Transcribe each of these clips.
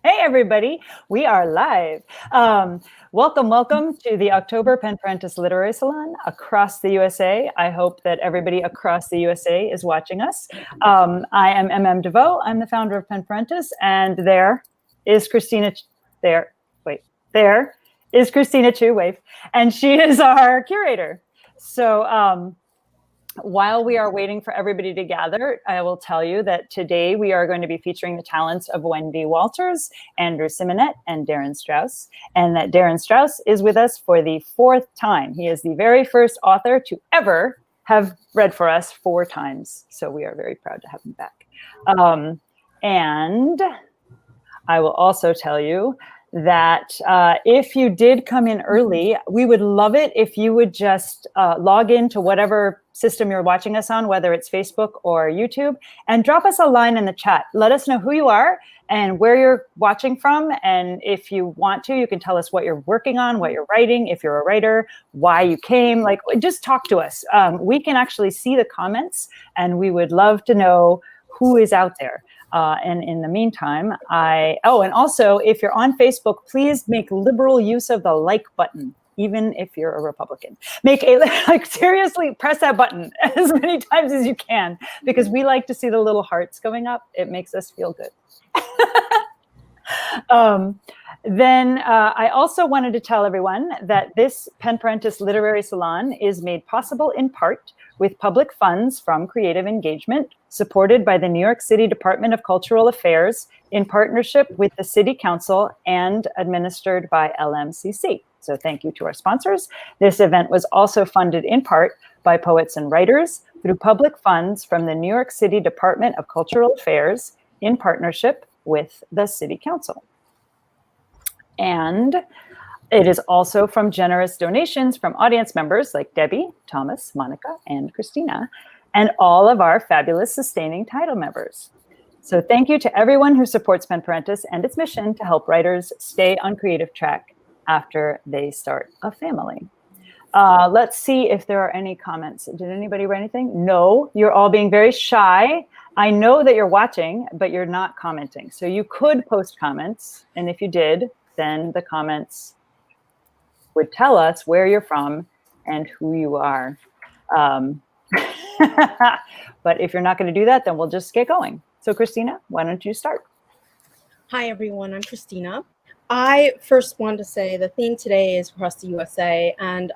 Hey, everybody. We are live. Welcome to the October Pen Parentis Literary Salon across the USA. I hope that everybody across the USA is watching us. I am Voe. I'm the founder of Pen Parentis, and there is Christina. There is Christina Chiu, wave, and she is our curator. So while we are waiting for everybody to gather, I will tell you that today we are going to be featuring the talents of Wendy Walters, Andrew Simonet, and Darren Strauss, and that Darren Strauss is with us for the 4th time. He is the very first author to ever have read for us 4 times, so we are very proud to have him back. And I will also tell you that if you did come in early, we would love it if you would just log into whatever system you're watching us on, whether it's Facebook or YouTube, and drop us a line in the chat. Let us know who you are and where you're watching from. And if you want to, you can tell us what you're working on, what you're writing, if you're a writer, why you came, like just talk to us. We can actually see the comments and we would love to know who is out there. And in the meantime, and also if you're on Facebook, please make liberal use of the like button, even if you're a Republican. Seriously, press that button as many times as you can, because we like to see the little hearts going up. It makes us feel good. Then I also wanted to tell everyone that this Pen Parentis Literary Salon is made possible in part with public funds from Creative Engagement, supported by the New York City Department of Cultural Affairs in partnership with the City Council and administered by LMCC. So thank you to our sponsors. This event was also funded in part by poets and writers through public funds from the New York City Department of Cultural Affairs in partnership with the City Council. And it is also from generous donations from audience members like Debbie, Thomas, Monica, and Christina, and all of our fabulous sustaining title members. So thank you to everyone who supports Pen Parentis and its mission to help writers stay on creative track after they start a family. Let's see if there are any comments. Did anybody write anything? No, you're all being very shy. I know that you're watching, but you're not commenting. So you could post comments, and if you did, then the comments would tell us where you're from and who you are. But if you're not going to do that, then we'll just get going. So Christina, why don't you start? Hi, everyone. I'm Christina. I first want to say the theme today is across the USA, and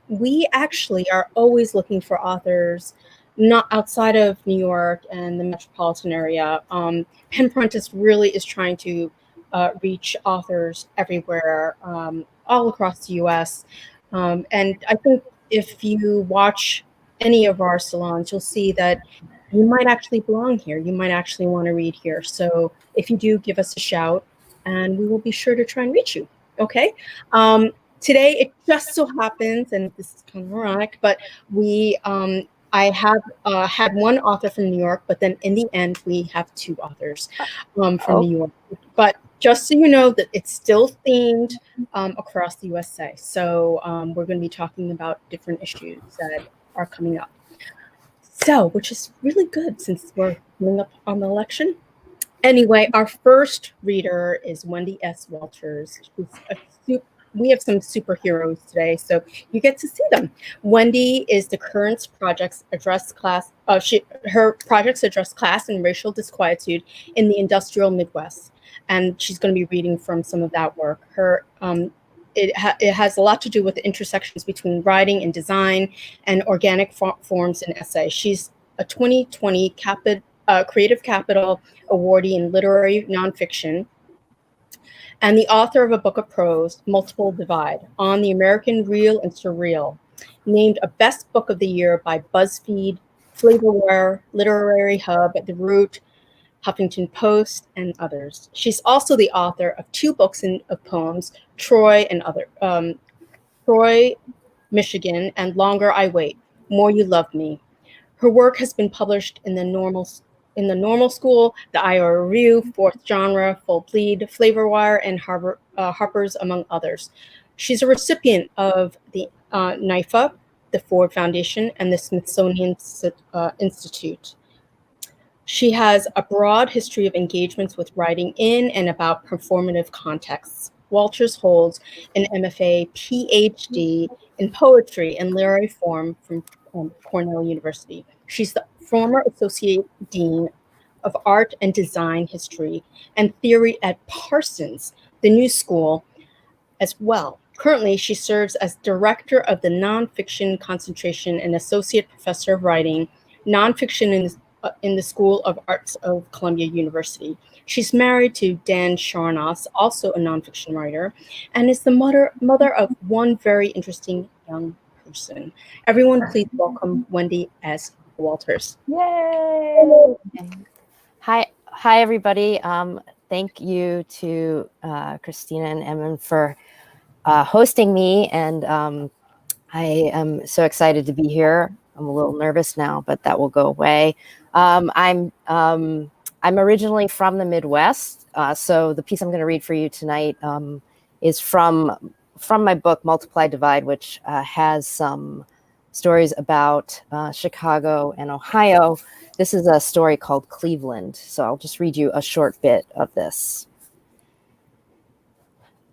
we actually are always looking for authors not outside of New York and the metropolitan area. Pen Parentis really is trying to reach authors everywhere, all across the US. And I think if you watch any of our salons, you'll see that you might actually belong here. You might actually want to read here. So if you do, give us a shout and we will be sure to try and reach you. Okay. Today, it just so happens, and this is kind of ironic, but I have had one author from New York, but then in the end, we have 2 authors from New York. But just so you know that it's still themed across the USA. So we're going to be talking about different issues that are coming up. So, which is really good since we're coming up on the election. Anyway, our first reader is Wendy S. Walters. We have some superheroes today, so you get to see them. Wendy is the current projects address class. Her projects address class and racial disquietude in the industrial Midwest, and she's going to be reading from some of that work. It has a lot to do with the intersections between writing and design and organic forms in essay. She's a 2020 Creative Capital awardee in literary nonfiction, and the author of a book of prose, Multiple Divide, on the American Real and Surreal, named a Best Book of the Year by BuzzFeed, Flavorware, Literary Hub, The Root, Huffington Post, and others. She's also the author of 2 books of poems, Troy, Michigan, and Longer I Wait, More You Love Me. Her work has been published in the Normal School, the Iowa Review, Fourth Genre, Full Bleed, Flavorwire, and Harper's, among others. She's a recipient of the NIFA, the Ford Foundation, and the Smithsonian Institute. She has a broad history of engagements with writing in and about performative contexts. Walters holds an MFA PhD in poetry and literary form from Cornell University. She's the former Associate Dean of Art and Design History and Theory at Parsons, the New School, as well. Currently, she serves as Director of the Nonfiction Concentration and Associate Professor of Writing, Nonfiction in the School of Arts of Columbia University. She's married to Dan Sharnos, also a nonfiction writer, and is the mother of one very interesting young person. Everyone, please welcome Wendy S. Walters. Yay! Hi, everybody. Thank you to Christina and Emin for hosting me, and I am so excited to be here. I'm a little nervous now, but that will go away. I'm originally from the Midwest, so the piece I'm going to read for you tonight is from my book Multiply Divide, which has some stories about Chicago and Ohio. This is a story called Cleveland, so I'll just read you a short bit of this.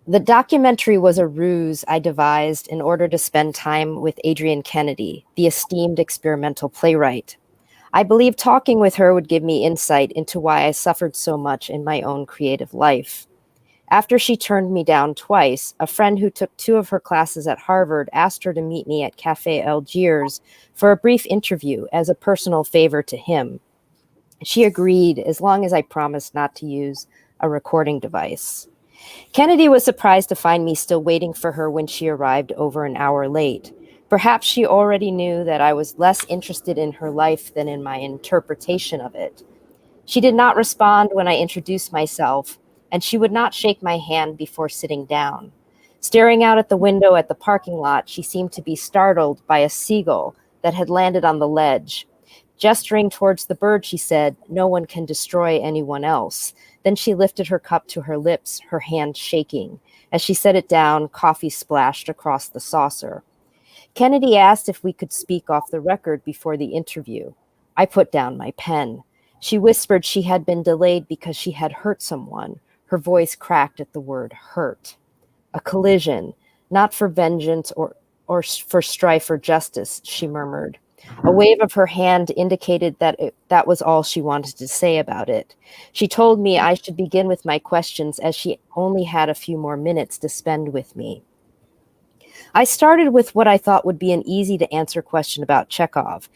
The documentary was a ruse I devised in order to spend time with Adrienne Kennedy, the esteemed experimental playwright. I believed talking with her would give me insight into why I suffered so much in my own creative life. After she turned me down twice, a friend who took 2 of her classes at Harvard asked her to meet me at Café Algiers for a brief interview as a personal favor to him. She agreed as long as I promised not to use a recording device. Kennedy was surprised to find me still waiting for her when she arrived over an hour late. Perhaps she already knew that I was less interested in her life than in my interpretation of it. She did not respond when I introduced myself, and she would not shake my hand before sitting down. Staring out at the window at the parking lot, she seemed to be startled by a seagull that had landed on the ledge. Gesturing towards the bird, she said, "No one can destroy anyone else." Then she lifted her cup to her lips, her hand shaking. As she set it down, coffee splashed across the saucer. Kennedy asked if we could speak off the record before the interview. I put down my pen. She whispered she had been delayed because she had hurt someone. Her voice cracked at the word hurt. A collision, not for vengeance or for strife or justice, she murmured. A wave of her hand indicated that that was all she wanted to say about it. She told me I should begin with my questions as she only had a few more minutes to spend with me. I started with what I thought would be an easy to answer question about Chekhov,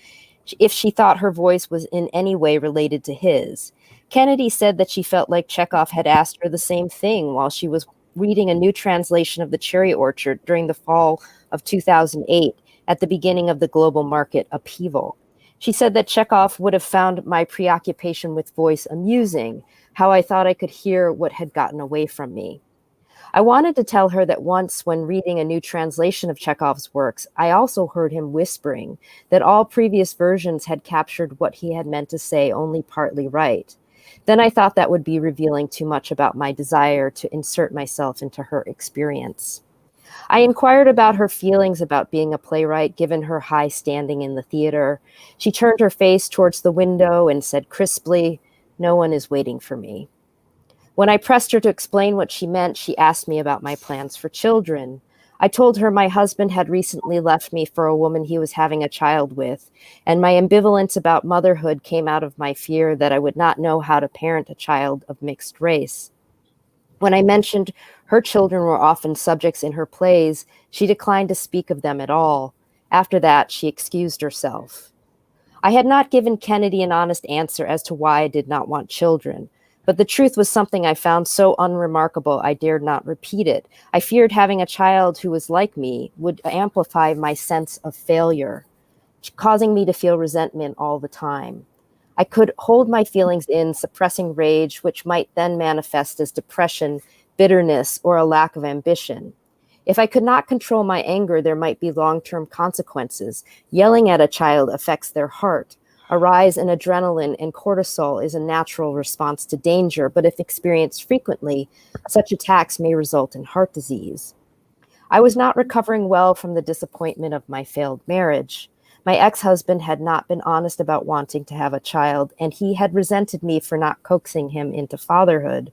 if she thought her voice was in any way related to his. Kennedy said that she felt like Chekhov had asked her the same thing while she was reading a new translation of The Cherry Orchard during the fall of 2008. At the beginning of the global market upheaval. She said that Chekhov would have found my preoccupation with voice amusing, how I thought I could hear what had gotten away from me. I wanted to tell her that once, when reading a new translation of Chekhov's works, I also heard him whispering that all previous versions had captured what he had meant to say only partly right. Then I thought that would be revealing too much about my desire to insert myself into her experience. I inquired about her feelings about being a playwright, given her high standing in the theater. She turned her face towards the window and said crisply, "No one is waiting for me." When I pressed her to explain what she meant, she asked me about my plans for children. I told her my husband had recently left me for a woman he was having a child with, and my ambivalence about motherhood came out of my fear that I would not know how to parent a child of mixed race. When I mentioned her children were often subjects in her plays, she declined to speak of them at all. After that, she excused herself. I had not given Kennedy an honest answer as to why I did not want children, but the truth was something I found so unremarkable I dared not repeat it. I feared having a child who was like me would amplify my sense of failure, causing me to feel resentment all the time. I could hold my feelings in, suppressing rage, which might then manifest as depression, bitterness, or a lack of ambition. If I could not control my anger, there might be long-term consequences. Yelling at a child affects their heart. A rise in adrenaline and cortisol is a natural response to danger, but if experienced frequently, such attacks may result in heart disease. I was not recovering well from the disappointment of my failed marriage. My ex-husband had not been honest about wanting to have a child, and he had resented me for not coaxing him into fatherhood.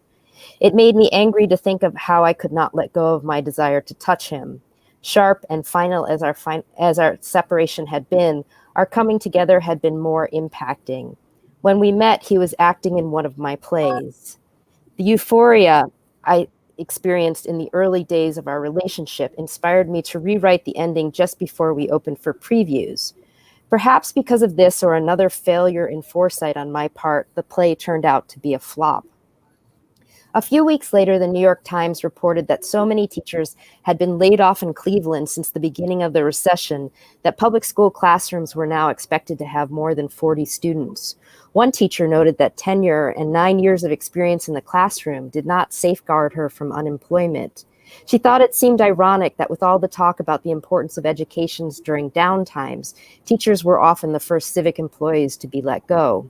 It made me angry to think of how I could not let go of my desire to touch him. Sharp and final as our separation had been, our coming together had been more impacting. When we met, he was acting in one of my plays. The euphoria I experienced in the early days of our relationship inspired me to rewrite the ending just before we opened for previews. Perhaps because of this or another failure in foresight on my part, the play turned out to be a flop. A few weeks later, the New York Times reported that so many teachers had been laid off in Cleveland since the beginning of the recession that public school classrooms were now expected to have more than 40 students. One teacher noted that tenure and 9 years of experience in the classroom did not safeguard her from unemployment. She thought it seemed ironic that with all the talk about the importance of education during downtimes, teachers were often the first civic employees to be let go.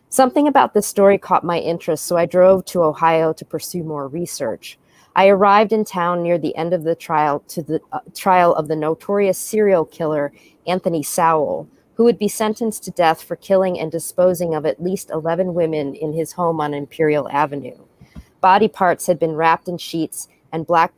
Something about this story caught my interest, so I drove to Ohio to pursue more research. I arrived in town near the end of the trial of the notorious serial killer Anthony Sowell, who would be sentenced to death for killing and disposing of at least 11 women in his home on Imperial Avenue. Body parts had been wrapped in sheets, and black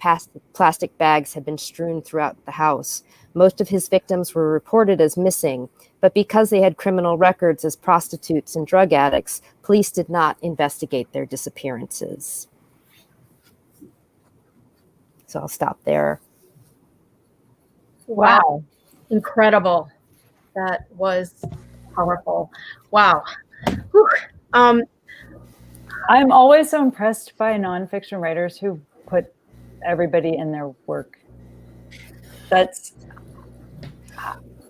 plastic bags had been strewn throughout the house. Most of his victims were reported as missing, but because they had criminal records as prostitutes and drug addicts, police did not investigate their disappearances. So I'll stop there. Wow. Incredible. That was powerful. Wow. Whew. I'm always so impressed by nonfiction writers who put everybody in their work. That's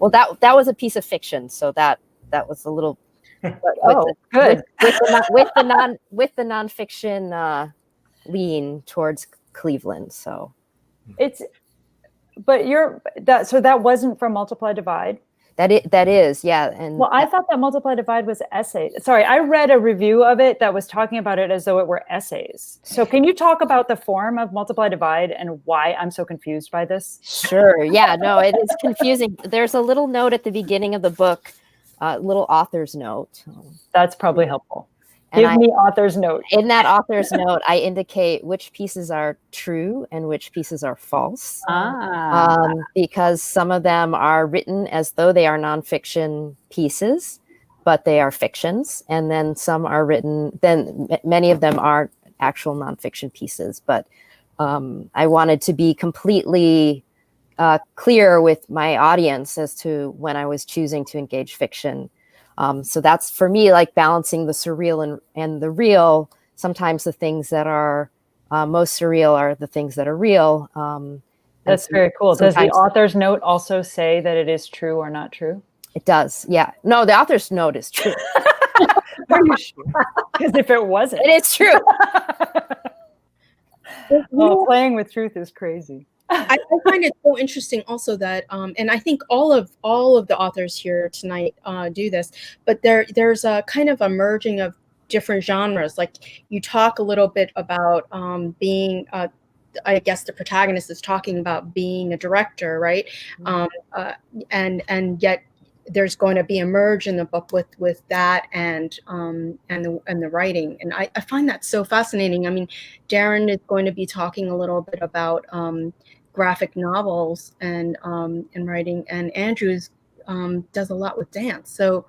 well, that was a piece of fiction, so that was a little. Good. With the nonfiction lean towards Cleveland, so so that wasn't from Multiply Divide. That is, yeah. And I thought that Multiply Divide was essays. Sorry, I read a review of it that was talking about it as though it were essays. So can you talk about the form of Multiply Divide and why I'm so confused by this? Sure. Yeah, no, it is confusing. There's a little note at the beginning of the book, little author's note. That's probably helpful. Give me author's note. In that author's note, I indicate which pieces are true and which pieces are false. Because some of them are written as though they are nonfiction pieces, but they are fictions. And then some are written, then many of them are actual nonfiction pieces. But I wanted to be completely clear with my audience as to when I was choosing to engage fiction. So that's, for me, like balancing the surreal and the real. Sometimes the things that are most surreal are the things that are real. That's very cool. Does the author's note also say that it is true or not true? It does, yeah. No, the author's note is true. Are you sure? Because if it wasn't. It is true. Playing with truth is crazy. I find it so interesting also that, and I think all of the authors here tonight do this, but there's a kind of a merging of different genres. Like you talk a little bit about being, I guess the protagonist is talking about being a director, right? And yet there's going to be a merge in the book with that and the writing, and I find that so fascinating. I mean, Darren is going to be talking a little bit about graphic novels and writing, and Andrew's does a lot with dance. So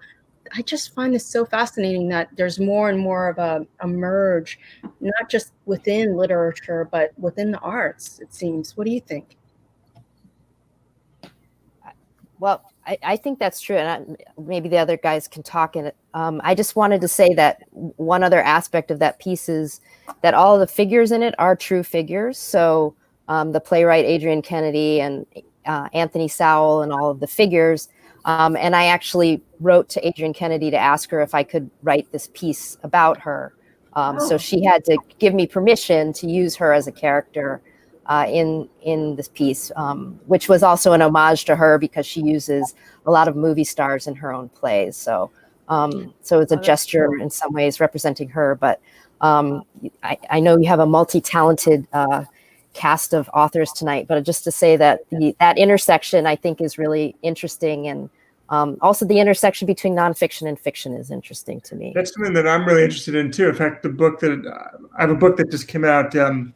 I just find this so fascinating that there's more and more of a merge, not just within literature, but within the arts, it seems. What do you think? Well, I think that's true, and maybe the other guys can talk in it. I just wanted to say that one other aspect of that piece is that all of the figures in it are true figures. So the playwright Adrienne Kennedy and Anthony Sowell and all of the figures. And I actually wrote to Adrienne Kennedy to ask her if I could write this piece about her. So she had to give me permission to use her as a character in this piece, which was also an homage to her because she uses a lot of movie stars in her own plays. So it's a gesture in some ways representing her. But I know you have a multi-talented cast of authors tonight, but just to say that that intersection I think is really interesting, and Also, the intersection between nonfiction and fiction is interesting to me. That's something that I'm really interested in too. In fact, I have a book that just came out a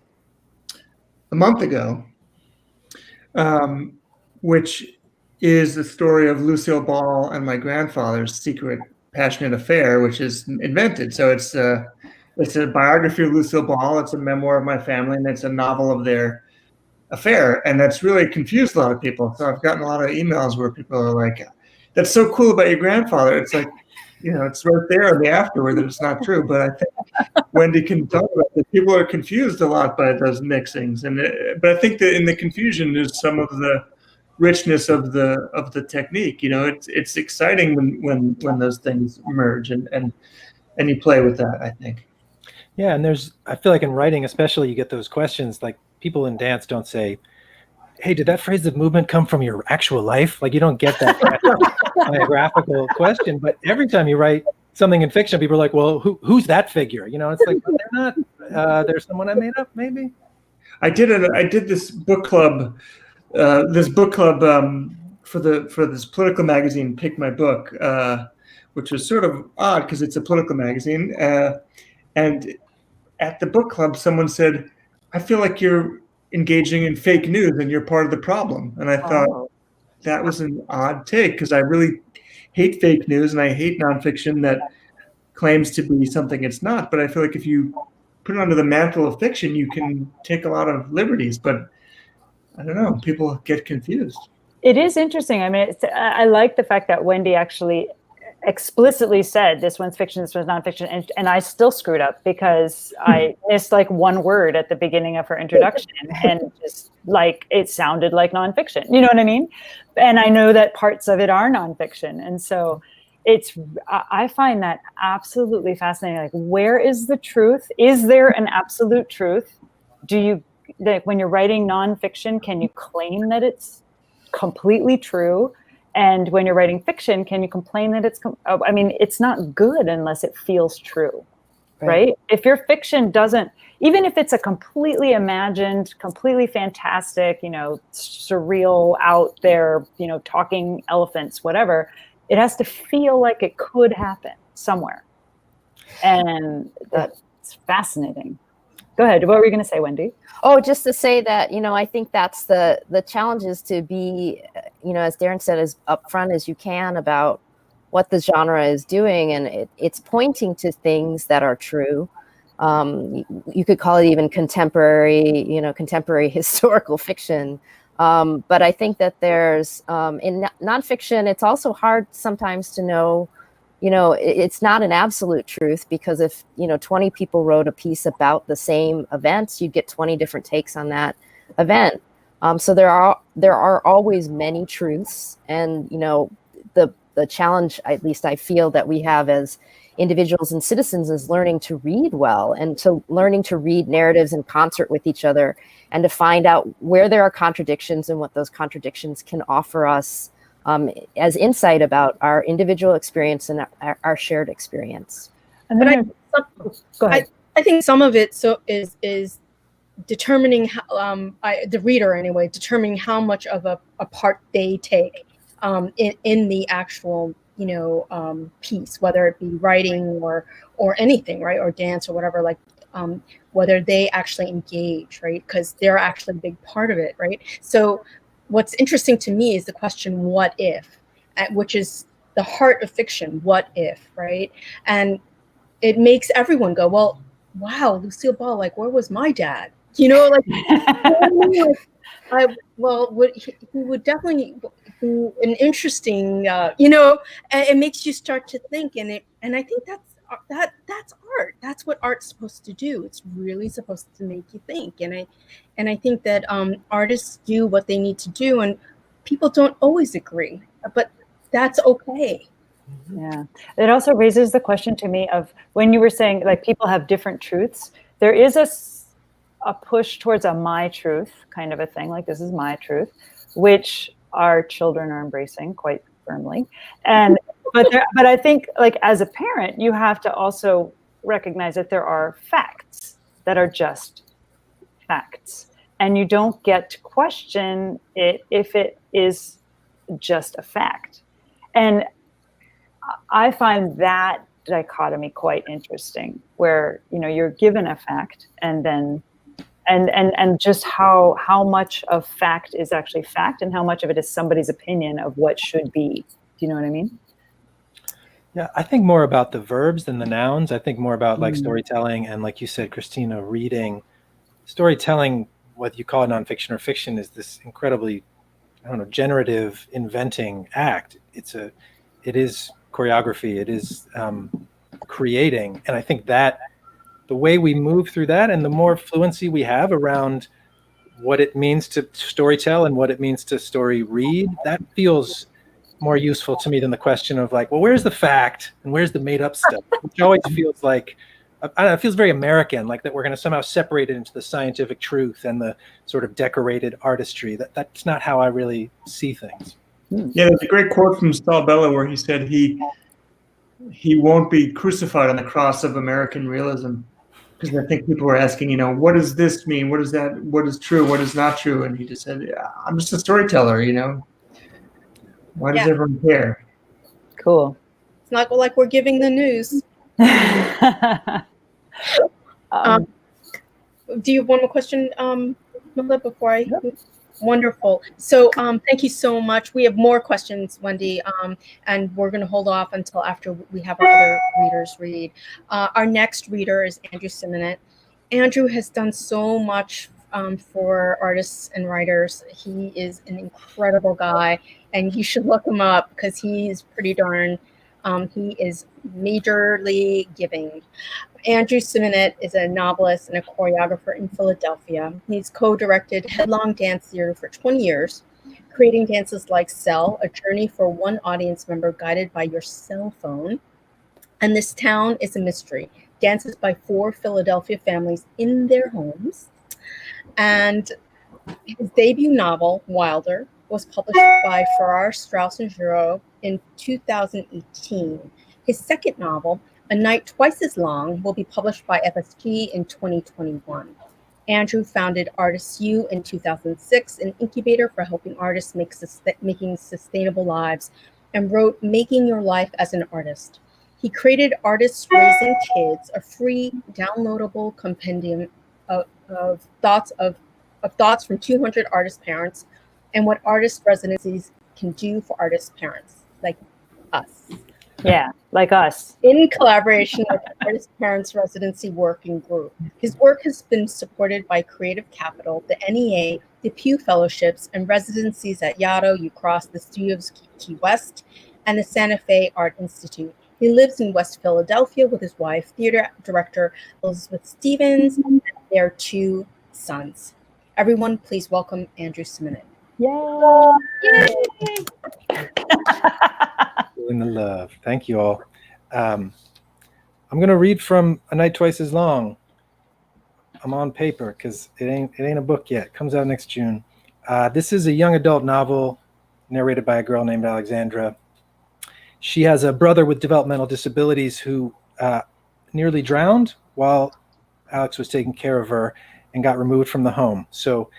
month ago, which is the story of Lucille Ball and my grandfather's secret passionate affair, which is invented. So it's a biography of Lucille Ball. It's a memoir of my family, and it's a novel of their affair. And that's really confused a lot of people. So I've gotten a lot of emails where people are like, "That's so cool about your grandfather." It's like, it's right there in the afterward that it's not true. But I think Wendy can talk about that. People are confused a lot by those mixings, but I think that in the confusion is some of the richness of the technique. It's exciting when those things merge and you play with that, I think. Yeah, and I feel like in writing especially, you get those questions, like people in dance don't say, "Hey, did that phrase of movement come from your actual life?" Like, you don't get that biographical question, but every time you write something in fiction, people are like, "Well, who's that figure?" It's like, well, they're not. There's someone I made up, maybe. I did this book club. For this political magazine, Pick My Book, which was sort of odd because it's a political magazine. And at the book club, someone said, "I feel like you're engaging in fake news and you're part of the problem." And I thought that was an odd take, because I really hate fake news and I hate nonfiction that claims to be something it's not. But I feel like if you put it under the mantle of fiction, you can take a lot of liberties. But I don't know, people get confused. It is interesting. I mean, I like the fact that Wendy actually explicitly said this one's fiction, this one's nonfiction, and I still screwed up because I missed like one word at the beginning of her introduction, and just like it sounded like nonfiction. You know what I mean? And I know that parts of it are nonfiction, and so I find that absolutely fascinating. Like, where is the truth? Is there an absolute truth? When you're writing nonfiction, can you claim that it's completely true? And when you're writing fiction, can you complain that it's not good unless it feels true, right? If your fiction doesn't, even if it's a completely imagined, completely fantastic, surreal, out there, talking elephants, whatever, it has to feel like it could happen somewhere. And that's fascinating. Go ahead. What were you going to say, Wendy? Oh, just to say that, I think that's the challenge, is to be, as Darren said, as upfront as you can about what the genre is doing. And it's pointing to things that are true. You could call it even contemporary historical fiction. But I think that there's, in nonfiction, it's also hard sometimes to know, it's not an absolute truth, because if, 20 people wrote a piece about the same events, you'd get 20 different takes on that event. So there are always many truths. And, the challenge, at least I feel, that we have as individuals and citizens is learning to read well, and learning to read narratives in concert with each other, and to find out where there are contradictions and what those contradictions can offer us as insight about our individual experience and our shared experience. Go ahead. I think some of it is determining how, the reader anyway, determining how much of a part they take in the actual piece, whether it be writing or anything, right, or dance or whatever, like whether they actually engage, right, because they're actually a big part of it, right. So what's interesting to me is the question, what if, which is the heart of fiction. What if, right? And it makes everyone go, well, wow, Lucille Ball, like, where was my dad? He would definitely be an interesting, and it makes you start to think, and I think that's art. That's what art's supposed to do. It's really supposed to make you think, and I think that artists do what they need to do, and people don't always agree, but that's okay. Yeah. It also raises the question to me of, when you were saying like people have different truths, there is a push towards a my truth kind of a thing, like this is my truth, which our children are embracing quite firmly. But I think, like, as a parent, you have to also recognize that there are facts that are just facts, and you don't get to question it if it is just a fact. And I find that dichotomy quite interesting, where, you know, you're given a fact, and then and just how much of fact is actually fact, and how much of it is somebody's opinion of what should be. Do you know what I mean? Yeah, I think more about the verbs than the nouns. I think more about like storytelling, and like you said, Christina, reading. Storytelling, whether you call it nonfiction or fiction, is this incredibly, I don't know, generative inventing act. It is choreography. It is creating, and I think that the way we move through that, and the more fluency we have around what it means to storytell and what it means to story read, that feels more useful to me than the question of like, well, where's the fact and where's the made up stuff, which always feels like, I don't know, it feels very American, like that we're going to somehow separate it into the scientific truth and the sort of decorated artistry. That's not how I really see things. Yeah, there's a great quote from Saul Bellow where he said he won't be crucified on the cross of American realism, because I think people were asking, you know, what does this mean? What is that? What is true? What is not true? And he just said, yeah, I'm just a storyteller, you know. Why does everyone care? Cool. It's not like we're giving the news. Do you have one more question, Melissa, before I? Yep. Wonderful. So thank you so much. We have more questions, Wendy, and we're going to hold off until after we have our other readers read. Our next reader is Andrew Simonet. Andrew has done so much for artists and writers. He is an incredible guy, and you should look him up because he's pretty darn, he is majorly giving. Andrew Simonet is a novelist and a choreographer in Philadelphia. He's co-directed Headlong Dance Theater for 20 years, creating dances like Cell, a journey for one audience member guided by your cell phone. And This Town is a Mystery, dances by 4 Philadelphia families in their homes. And his debut novel, Wilder, was published by Farrar, Straus and Giroux in 2018. His second novel, A Night Twice as Long, will be published by FSG in 2021. Andrew founded Artists U in 2006, an incubator for helping artists making sustainable lives, and wrote Making Your Life as an Artist. He created Artists Raising Kids, a free downloadable compendium of thoughts from 200 artist parents, and what artist residencies can do for artist parents like us. Yeah, like us. In collaboration with the Artist Parents Residency Working Group. His work has been supported by Creative Capital, the NEA, the Pew Fellowships, and residencies at Yaddo, UCross, the Studios Key West, and the Santa Fe Art Institute. He lives in West Philadelphia with his wife, theater director Elizabeth Stevens, and their 2 sons. Everyone, please welcome Andrew Simonet. Yay! In the love. Thank you all. I'm going to read from A Night Twice as Long. I'm on paper because it ain't a book yet. It comes out next June. This is a young adult novel narrated by a girl named Alexandra. She has a brother with developmental disabilities who nearly drowned while Alex was taking care of her and got removed from the home. So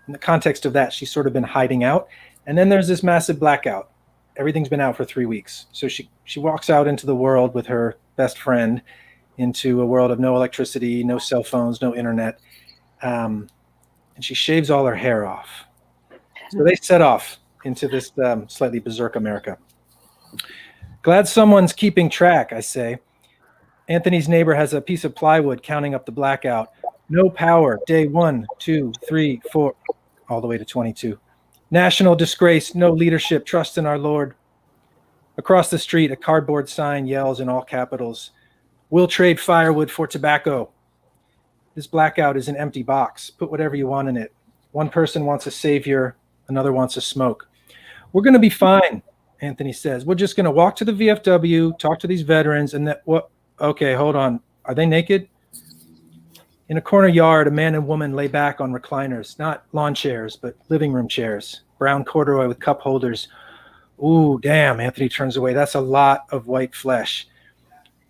in the context of that, she's sort of been hiding out. And then there's this massive blackout. Everything's been out for 3 weeks. So she walks out into the world with her best friend, into a world of no electricity, no cell phones, no internet. And she shaves all her hair off. So they set off into this slightly berserk America. Glad someone's keeping track, I say. Anthony's neighbor has a piece of plywood counting up the blackout. No power, day 1, 2, 3, 4, all the way to 22. National disgrace, no leadership, trust in our Lord. Across the street, a cardboard sign yells in all capitals, "We'll trade firewood for tobacco." This blackout is an empty box. Put whatever you want in it. One person wants a savior, another wants a smoke. We're going to be fine, Anthony says. We're just going to walk to the VFW, talk to these veterans, and that what? Okay, hold on. Are they naked? In a corner yard, a man and woman lay back on recliners, not lawn chairs, but living room chairs, brown corduroy with cup holders. Ooh, damn, Anthony turns away. That's a lot of white flesh.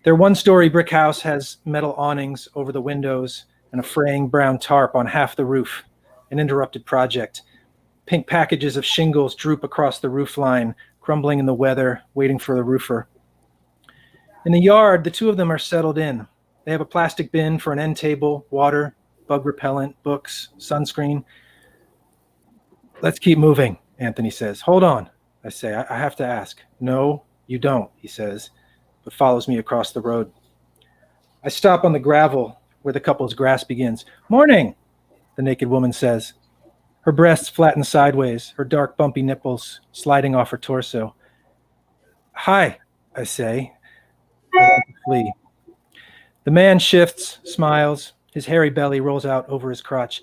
Their one-story brick house has metal awnings over the windows and a fraying brown tarp on half the roof, an interrupted project. Pink packages of shingles droop across the roofline, crumbling in the weather, waiting for the roofer. In the yard, the two of them are settled in. They have a plastic bin for an end table, water, bug repellent, books, sunscreen. Let's keep moving, Anthony says. Hold on, I say. I have to ask. No, you don't, he says, but follows me across the road. I stop on the gravel where the couple's grass begins. Morning, the naked woman says. Her breasts flatten sideways, her dark, bumpy nipples sliding off her torso. Hi, I say. I want to flee. The man shifts, smiles. His hairy belly rolls out over his crotch.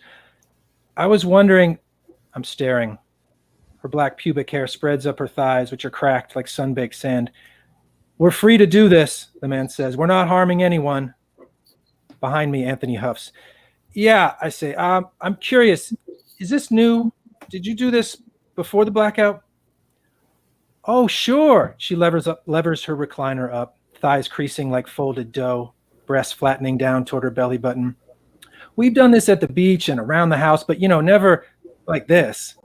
I was wondering, I'm staring. Her black pubic hair spreads up her thighs, which are cracked like sun-baked sand. We're free to do this, the man says. We're not harming anyone. Behind me, Anthony huffs. Yeah, I say. I'm curious. Is this new? Did you do this before the blackout? Oh, sure. She levers her recliner up, thighs creasing like folded dough, breasts flattening down toward her belly button. We've done this at the beach and around the house, but, never like this.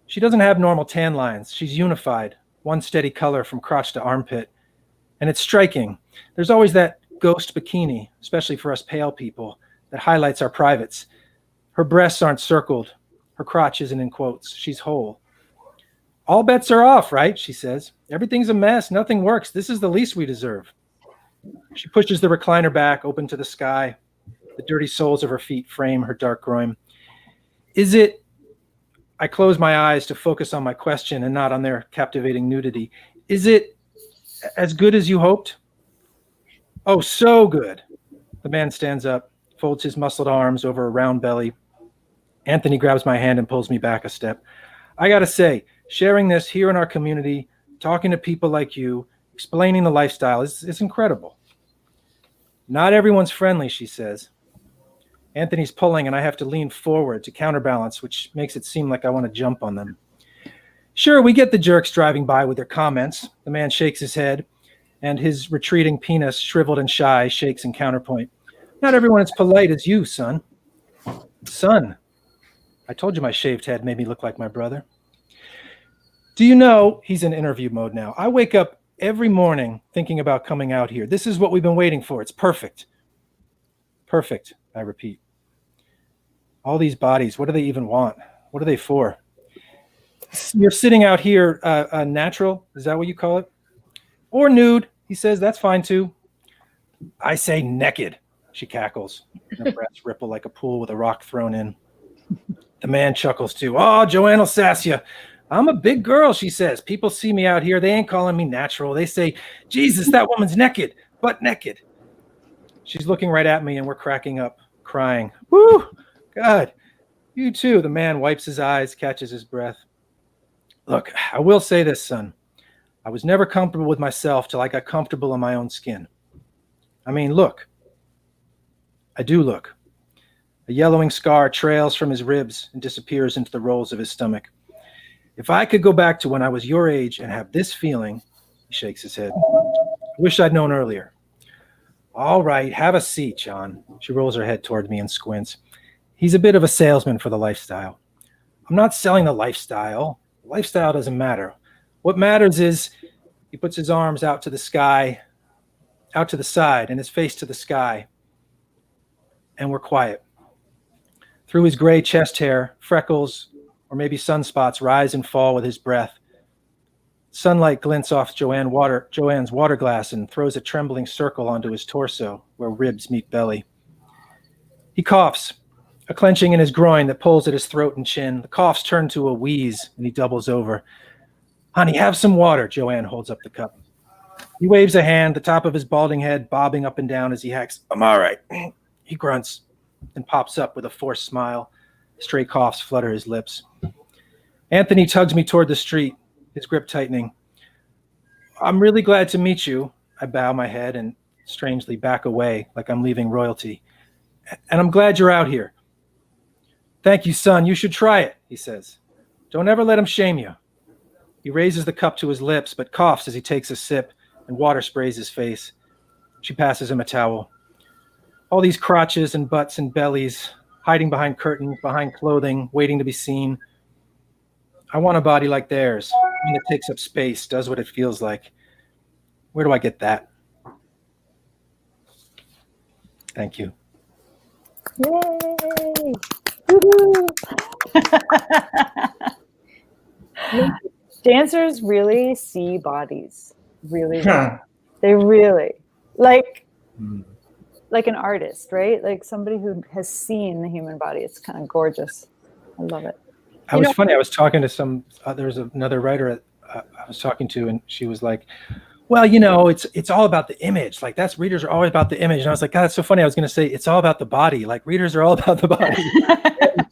She doesn't have normal tan lines. She's unified, one steady color from crotch to armpit. And it's striking. There's always that ghost bikini, especially for us pale people, that highlights our privates. Her breasts aren't circled. Her crotch isn't in quotes. She's whole. All bets are off, right? She says. Everything's a mess. Nothing works. This is the least we deserve. She pushes the recliner back, open to the sky. The dirty soles of her feet frame her dark groin. Is it... I close my eyes to focus on my question and not on their captivating nudity. Is it as good as you hoped? Oh, so good. The man stands up, folds his muscled arms over a round belly. Anthony grabs my hand and pulls me back a step. I gotta say, sharing this here in our community, talking to people like you, explaining the lifestyle is incredible. Not everyone's friendly, she says. Anthony's pulling and I have to lean forward to counterbalance, which makes it seem like I want to jump on them. Sure, we get the jerks driving by with their comments. The man shakes his head, and his retreating penis, shriveled and shy, shakes in counterpoint. Not everyone is polite as you, son. Son. I told you my shaved head made me look like my brother. Do you know, he's in interview mode now. I wake up every morning thinking about coming out here. This is what we've been waiting for. It's perfect. Perfect, I repeat. All these bodies, what do they even want? What are they for? You're sitting out here natural, is that what you call it? Or nude, he says, that's fine too. I say naked, she cackles. Her breasts ripple like a pool with a rock thrown in. The man chuckles too. Oh, Joanne will sass you. I'm a big girl, she says. People see me out here. They ain't calling me natural. They say, Jesus, that woman's naked, butt naked. She's looking right at me and we're cracking up, crying. Woo, God, you too. The man wipes his eyes, catches his breath. Look, I will say this, son. I was never comfortable with myself till I got comfortable in my own skin. I mean, look. I do look. A yellowing scar trails from his ribs and disappears into the rolls of his stomach. If I could go back to when I was your age and have this feeling, he shakes his head. I wish I'd known earlier. All right, have a seat, John. She rolls her head toward me and squints. He's a bit of a salesman for the lifestyle. I'm not selling the lifestyle. The lifestyle doesn't matter. What matters is he puts his arms out to the sky, out to the side, and his face to the sky. And we're quiet. Through his gray chest hair, freckles, or maybe sunspots rise and fall with his breath. Sunlight glints off Joanne's water glass and throws a trembling circle onto his torso where ribs meet belly. He coughs, a clenching in his groin that pulls at his throat and chin. The coughs turn to a wheeze and he doubles over. Honey, have some water. Joanne holds up the cup. He waves a hand, the top of his balding head bobbing up and down as he hacks. I'm all right. He grunts and pops up with a forced smile. Stray coughs flutter his lips. Anthony tugs me toward the street, his grip tightening. I'm really glad to meet you. I bow my head and strangely back away like I'm leaving royalty. And I'm glad you're out here. Thank you, son. You should try it, he says. Don't ever let him shame you. He raises the cup to his lips, but coughs as he takes a sip, and water sprays his face. She passes him a towel. All these crotches and butts and bellies, hiding behind curtains, behind clothing, waiting to be seen. I want a body like theirs, one that takes up space, does what it feels like. Where do I get that? Thank you. Yay! Woo-hoo! Dancers really see bodies, really. They really like an artist, right? Like somebody who has seen the human body. It's kind of gorgeous. I love it. I was talking to there's another writer I was talking to, and she was like, well, it's all about the image. Like readers are always about the image. And I was like, God, that's so funny. I was going to say, it's all about the body. Like readers are all about the body.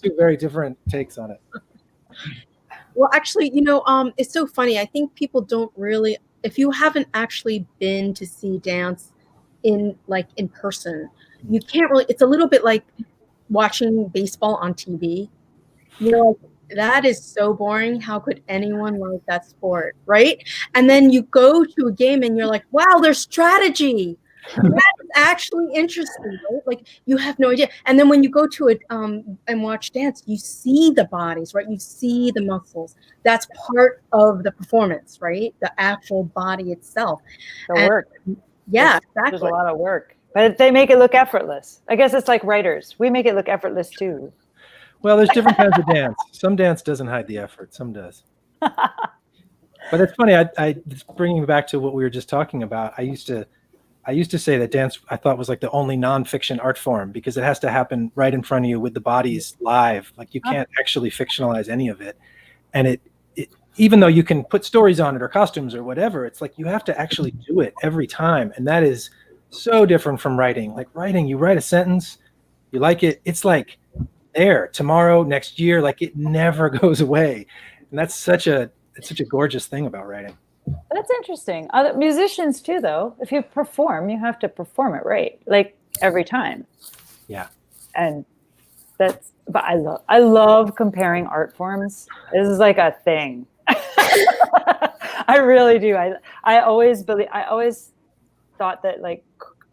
Two very different takes on it. Well, actually, it's so funny. I think people don't really, if you haven't actually been to see dance in person, you can't really, it's a little bit like watching baseball on TV. That is so boring. How could anyone like that sport, right? And then you go to a game and you're like, wow, there's strategy. That is actually interesting, right? Like you have no idea. And then when you go to it and watch dance, you see the bodies, right? You see the muscles. That's part of the performance, right? The actual body itself. The work. Yeah, exactly. There's a lot of work, but they make it look effortless. I guess it's like writers. We make it look effortless too. Well, there's different kinds of dance. Some dance doesn't hide the effort. Some does. But it's funny. It's bringing me back to what we were just talking about. I used to say that dance, I thought, was like the only nonfiction art form because it has to happen right in front of you with the bodies live. Like you can't actually fictionalize any of it. And it even though you can put stories on it or costumes or whatever, it's like you have to actually do it every time. And that is so different from writing. Like writing, you write a sentence, you like it, it's like there tomorrow, next year, like it never goes away. And that's such a gorgeous thing about writing. That's interesting. Other musicians too, though. If you perform, you have to perform it right, like every time. Yeah. And but I love comparing art forms. This is like a thing. I really do. I always thought that like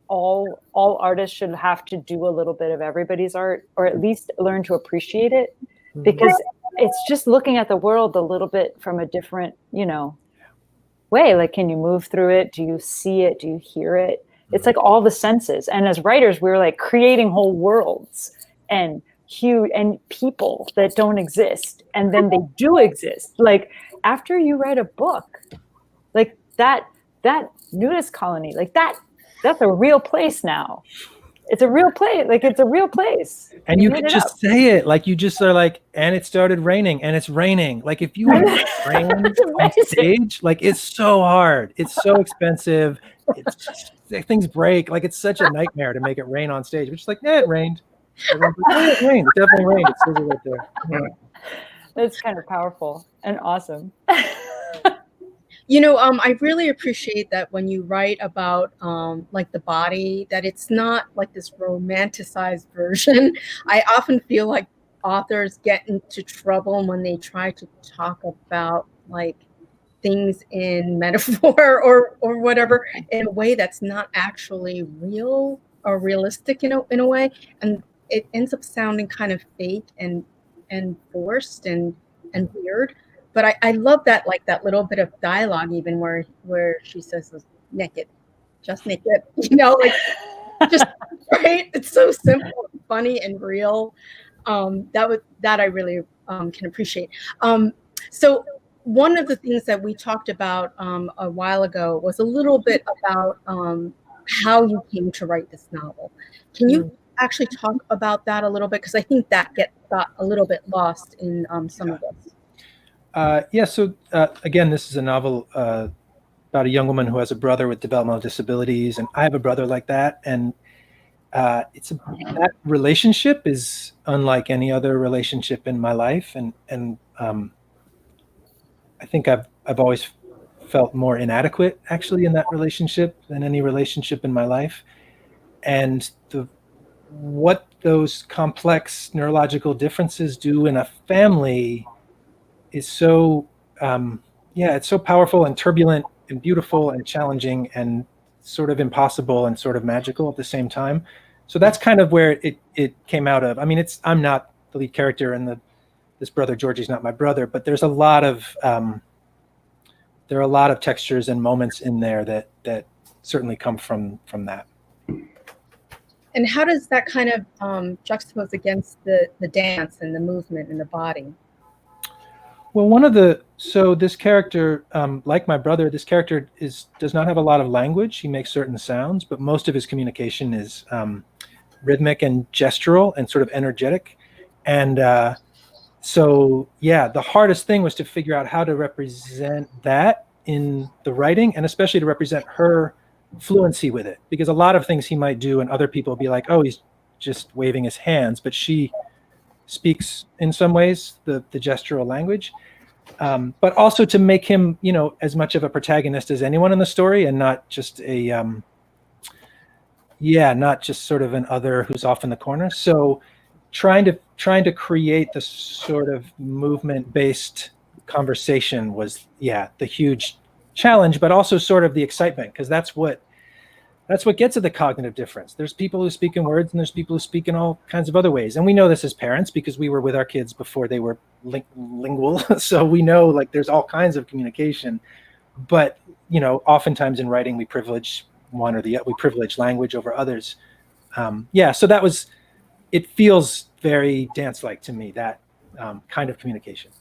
all artists should have to do a little bit of everybody's art, or at least learn to appreciate it, because it's just looking at the world a little bit from a different, way. Like, can you move through it? Do you see it? Do you hear it? It's like all the senses. And as writers, we're like creating whole worlds and huge and people that don't exist, and then they do exist. Like after you write a book, like that nudist colony, like that's a real place now. It's a real place. Like it's a real place. And you can just say it. Like you just are like, and it started raining and it's raining. Like if you rain on stage, like it's so hard. It's so expensive. Things break. Like it's such a nightmare to make it rain on stage. We're just like, yeah, it rained. It rained. It definitely rained. It says it right there. Yeah. That's kind of powerful and awesome. I really appreciate that when you write about like the body, that it's not like this romanticized version. I often feel like authors get into trouble when they try to talk about like things in metaphor or whatever in a way that's not actually real or realistic in a way, and it ends up sounding kind of fake and forced and weird. But I love that, like that little bit of dialogue, even where she says naked, just naked, like just right. It's so simple, funny, and real. That I really can appreciate. So one of the things that we talked about a while ago was a little bit about how you came to write this novel. Can you actually talk about that a little bit? Because I think that got a little bit lost in some of this. So again, this is a novel about a young woman who has a brother with developmental disabilities, and I have a brother like that, and that relationship is unlike any other relationship in my life, and I think I've always felt more inadequate actually in that relationship than any relationship in my life, and what those complex neurological differences do in a family is so it's so powerful and turbulent and beautiful and challenging and sort of impossible and sort of magical at the same time. So that's kind of where it came out of. I mean, I'm not the lead character, and this brother Georgie's not my brother, but there's a lot of there are a lot of textures and moments in there that certainly come from that. And how does that kind of juxtapose against the dance and the movement and the body? Well, so this character, like my brother, this character does not have a lot of language. He makes certain sounds, but most of his communication is rhythmic and gestural and sort of energetic. And so, yeah, the hardest thing was to figure out how to represent that in the writing, and especially to represent her fluency with it, because a lot of things he might do and other people be like, oh, he's just waving his hands, but she speaks in some ways the gestural language, but also to make him, as much of a protagonist as anyone in the story, and not just not just sort of an other who's off in the corner. So trying to create the sort of movement-based conversation was the huge challenge, but also sort of the excitement, because that's what gets at the cognitive difference. There's people who speak in words and there's people who speak in all kinds of other ways. And we know this as parents because we were with our kids before they were lingual. So we know, like, there's all kinds of communication, but oftentimes in writing we privilege one or the other. We privilege language over others. So it feels very dance-like to me, that kind of communication.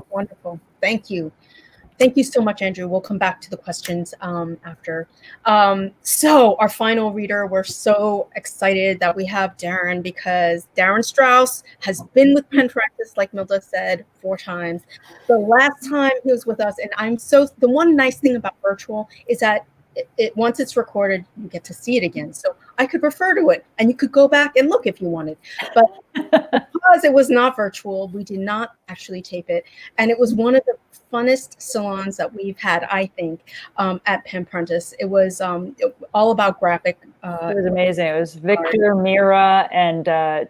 Wonderful. Thank you. Thank you so much, Andrew. We'll come back to the questions after. So our final reader, we're so excited that we have Darren, because Darren Strauss has been with Pen Parentis, like Milda said, 4 times. The last time he was with us, and the one nice thing about virtual is that once it's recorded, you get to see it again. So I could refer to it and you could go back and look if you wanted. But because it was not virtual, we did not actually tape it. And it was one of the funnest salons that we've had, I think, at Pen Parentis. It was all about graphic. It was amazing. It was Victor, Mira, and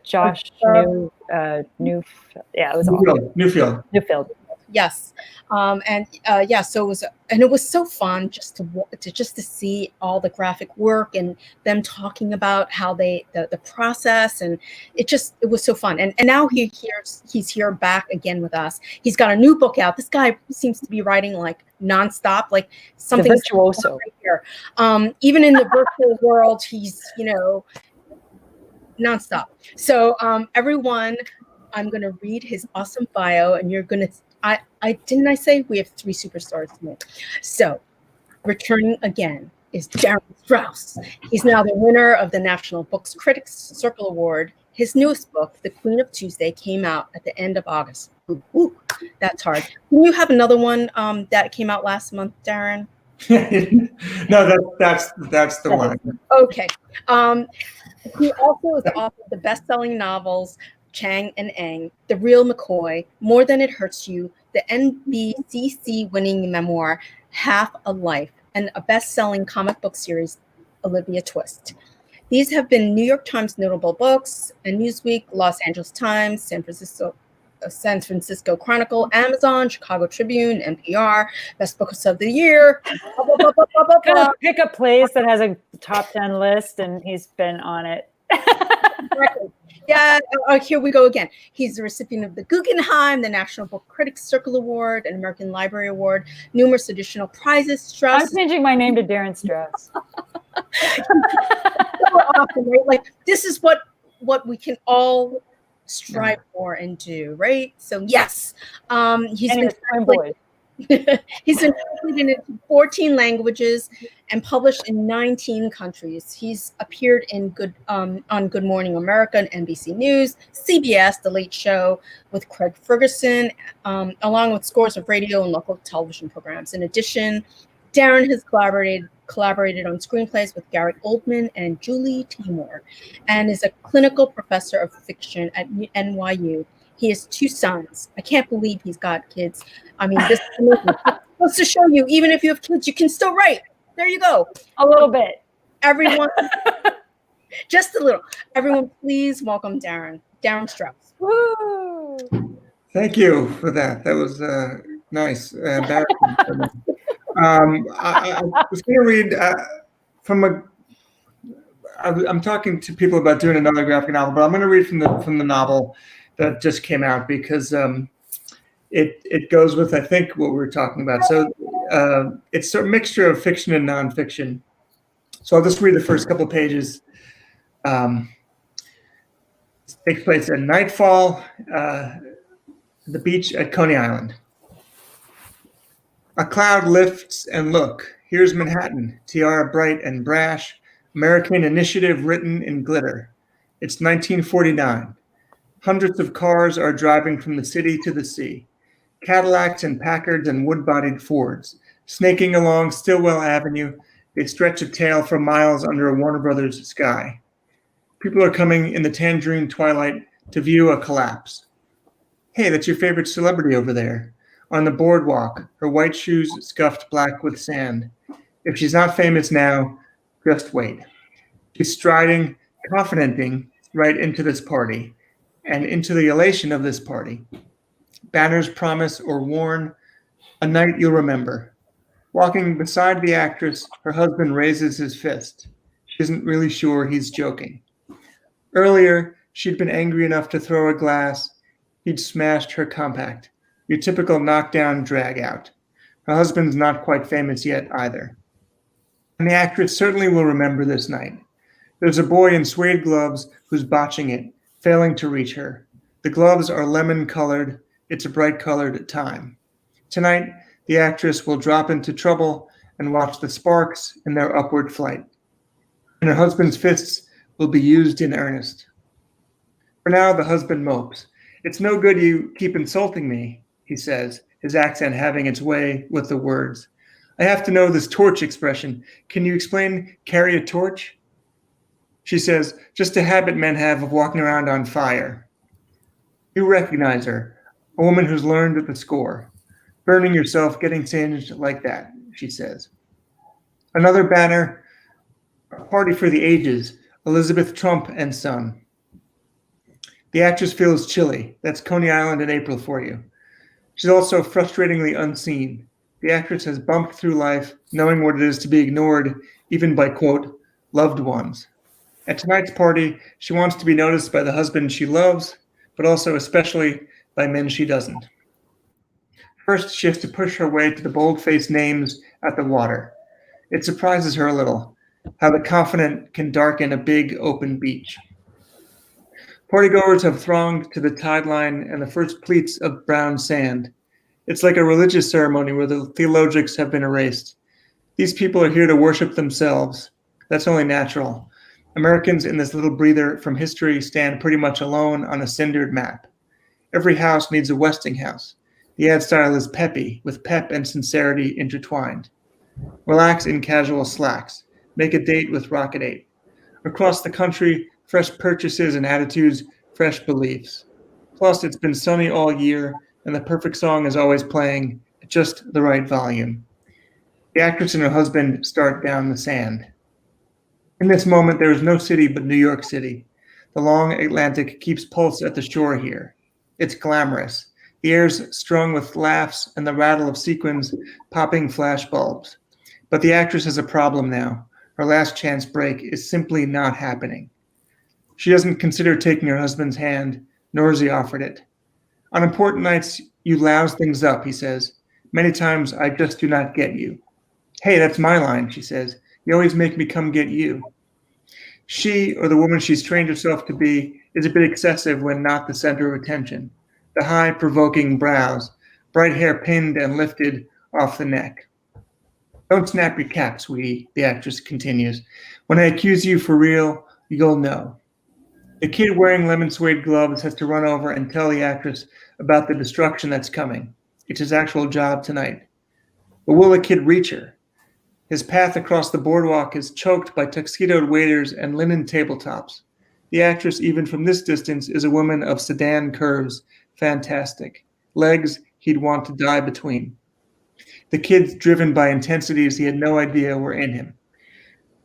Josh Newfield. It was awesome. Newfield. Yes. So it was so fun just to see all the graphic work and them talking about how the process, and it was so fun. And now he's here back again with us. He's got a new book out. This guy seems to be writing like nonstop, like something virtuoso right here. Even in the virtual world, he's nonstop. So everyone, I'm gonna read his awesome bio, and you're gonna. I say we have 3 superstars tonight. So, returning again is Darren Strauss. He's now the winner of the National Books Critics Circle Award. His newest book, The Queen of Tuesday, came out at the end of August. Ooh, that's hard. Can you have another one that came out last month, Darren? No, that's the one. Okay. He also is the author of the best-selling novels Chang and Eng, The Real McCoy, More Than It Hurts You, the NBCC winning memoir, Half a Life, and a best-selling comic book series, Olivia Twist. These have been New York Times notable books, and Newsweek, Los Angeles Times, San Francisco Chronicle, Amazon, Chicago Tribune, NPR, Best Books of the Year. Blah, blah, blah, blah, blah. Pick a place that has a top 10 list, and he's been on it. Exactly. Yeah, here we go again. He's the recipient of the Guggenheim, the National Book Critics Circle Award, and American Library Award, numerous additional prizes. Strauss. I'm changing my name to Darren Strauss. So awesome, right? Like, this is what we can all strive for and do, right? So yes, he's been translated into 14 languages and published in 19 countries. He's appeared in on Good Morning America and NBC News, CBS, The Late Show with Craig Ferguson, along with scores of radio and local television programs. In addition, Darren has collaborated on screenplays with Gary Oldman and Julie Taymor, and is a clinical professor of fiction at NYU. He has 2 sons. I can't believe he's got kids. I mean, this is amazing. It's to show you, even if you have kids, you can still write. There you go. A little bit. Everyone, just a little. Everyone, please welcome Darren Strauss. Woo! Thank you for that. That was nice. I was going to read I'm talking to people about doing another graphic novel, but I'm going to read from the novel that just came out, because it goes with, I think, what we were talking about. So it's a mixture of fiction and nonfiction. So I'll just read the first couple pages. It takes place at nightfall, the beach at Coney Island. A cloud lifts and look, here's Manhattan, tiara bright and brash, American initiative written in glitter. It's 1949. Hundreds of cars are driving from the city to the sea. Cadillacs and Packards and wood-bodied Fords. Snaking along Stillwell Avenue, they stretch a tail for miles under a Warner Brothers sky. People are coming in the tangerine twilight to view a collapse. Hey, that's your favorite celebrity over there. On the boardwalk, her white shoes scuffed black with sand. If she's not famous now, just wait. She's striding, confidenting right into this party, and into the elation of this party. Banners promise or warn, a night you'll remember. Walking beside the actress, her husband raises his fist. She isn't really sure he's joking. Earlier, she'd been angry enough to throw a glass. He'd smashed her compact. Your typical knockdown drag out. Her husband's not quite famous yet either. And the actress certainly will remember this night. There's a boy in suede gloves who's botching it, failing to reach her. The gloves are lemon-colored. It's a bright-colored time. Tonight, the actress will drop into trouble and watch the sparks in their upward flight. And her husband's fists will be used in earnest. For now, the husband mopes. It's no good you keep insulting me, he says, his accent having its way with the words. I have to know this torch expression. Can you explain carry a torch? She says, just a habit men have of walking around on fire. You recognize her, a woman who's learned the score. Burning yourself, getting singed like that, she says. Another banner, a party for the ages, Elizabeth Trump and Son. The actress feels chilly. That's Coney Island in April for you. She's also frustratingly unseen. The actress has bumped through life, knowing what it is to be ignored, even by, quote, loved ones. At tonight's party, she wants to be noticed by the husband she loves, but also especially by men she doesn't. First, she has to push her way to the bold-faced names at the water. It surprises her a little, how the confident can darken a big, open beach. Partygoers have thronged to the tide line and the first pleats of brown sand. It's like a religious ceremony where the theologics have been erased. These people are here to worship themselves. That's only natural. Americans in this little breather from history stand pretty much alone on a cindered map. Every house needs a Westinghouse. The ad style is peppy, with pep and sincerity intertwined. Relax in casual slacks. Make a date with Rocket 8. Across the country, fresh purchases and attitudes, fresh beliefs. Plus, it's been sunny all year, and the perfect song is always playing at just the right volume. The actress and her husband start down the sand. In this moment, there is no city but New York City. The long Atlantic keeps pulse at the shore here. It's glamorous. The air's strung with laughs and the rattle of sequins popping flash bulbs. But the actress has a problem now. Her last chance break is simply not happening. She doesn't consider taking her husband's hand, nor has he offered it. On important nights, you louse things up, he says. Many times, I just do not get you. Hey, that's my line, she says. You always make me come get you. She, or the woman she's trained herself to be, is a bit excessive when not the center of attention. The high, provoking brows, bright hair pinned and lifted off the neck. Don't snap your cap, sweetie, the actress continues. When I accuse you for real, you'll know. The kid wearing lemon suede gloves has to run over and tell the actress about the destruction that's coming. It's his actual job tonight. But will the kid reach her? His path across the boardwalk is choked by tuxedoed waiters and linen tabletops. The actress, even from this distance, is a woman of sedan curves, fantastic. Legs he'd want to die between. The kid's driven by intensities he had no idea were in him.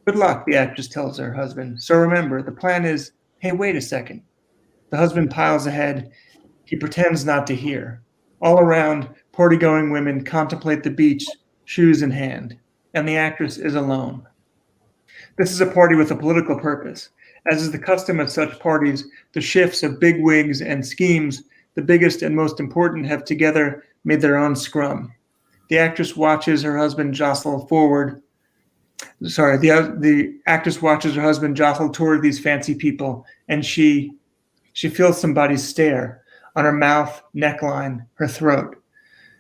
Good luck, the actress tells her husband. So remember, the plan is, hey, wait a second. The husband piles ahead. He pretends not to hear. All around, party-going women contemplate the beach, shoes in hand, and the actress is alone. This is a party with a political purpose. As is the custom of such parties, the shifts of big wigs and schemes, the biggest and most important, have together made their own scrum. The actress watches her husband jostle forward. Sorry, the actress watches her husband jostle toward these fancy people, and she feels somebody's stare on her mouth, neckline, her throat.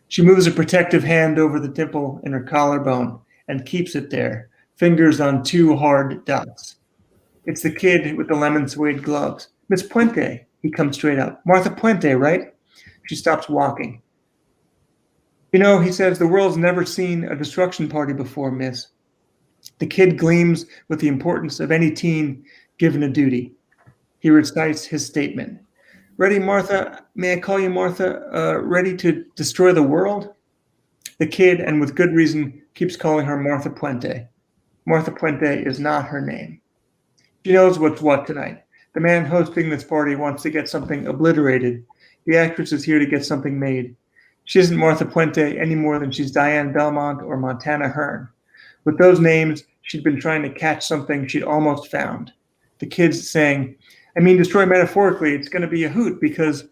She moves a protective hand over the dimple in her collarbone and keeps it there, fingers on two hard dots. It's the kid with the lemon suede gloves. Miss Puente, he comes straight up. Martha Puente, right? She stops walking. You know, he says, the world's never seen a destruction party before, miss. The kid gleams with the importance of any teen given a duty. He recites his statement. Ready, Martha? May I call you Martha? Ready to destroy the world? The kid, and with good reason, keeps calling her Martha Puente. Martha Puente is not her name. She knows what's what tonight. The man hosting this party wants to get something obliterated. The actress is here to get something made. She isn't Martha Puente any more than she's Diane Belmont or Montana Hearn. With those names, she'd been trying to catch something she'd almost found. The kid's saying, I mean, destroy metaphorically, it's going to be a hoot because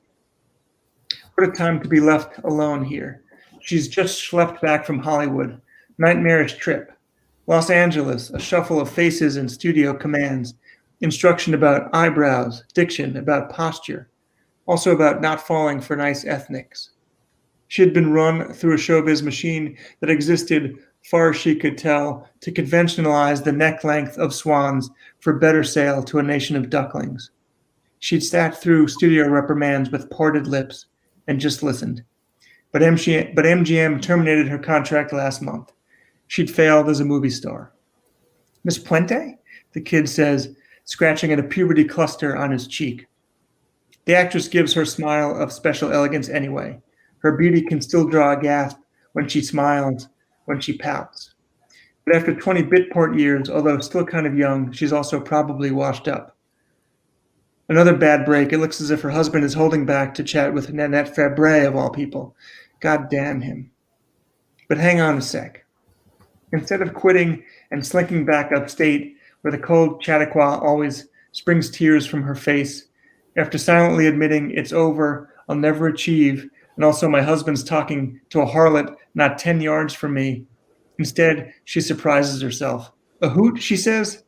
what a time to be left alone here. She's just schlepped back from Hollywood. Nightmarish trip. Los Angeles, a shuffle of faces and studio commands. Instruction about eyebrows, diction, about posture. Also about not falling for nice ethnics. She had been run through a showbiz machine that existed, far as she could tell, to conventionalize the neck length of swans for better sale to a nation of ducklings. She'd sat through studio reprimands with parted lips and just listened. But MGM terminated her contract last month. She'd failed as a movie star. Miss Puente? The kid says, scratching at a puberty cluster on his cheek. The actress gives her smile of special elegance anyway. Her beauty can still draw a gasp when she smiles, when she pouts. But after 20 Bitport years, although still kind of young, she's also probably washed up. Another bad break. It looks as if her husband is holding back to chat with Nanette Fabre, of all people. God damn him. But hang on a sec. Instead of quitting and slinking back upstate, where the cold Chautauqua always springs tears from her face, after silently admitting it's over, I'll never achieve, and also my husband's talking to a harlot not 10 yards from me. Instead, she surprises herself. A hoot, she says?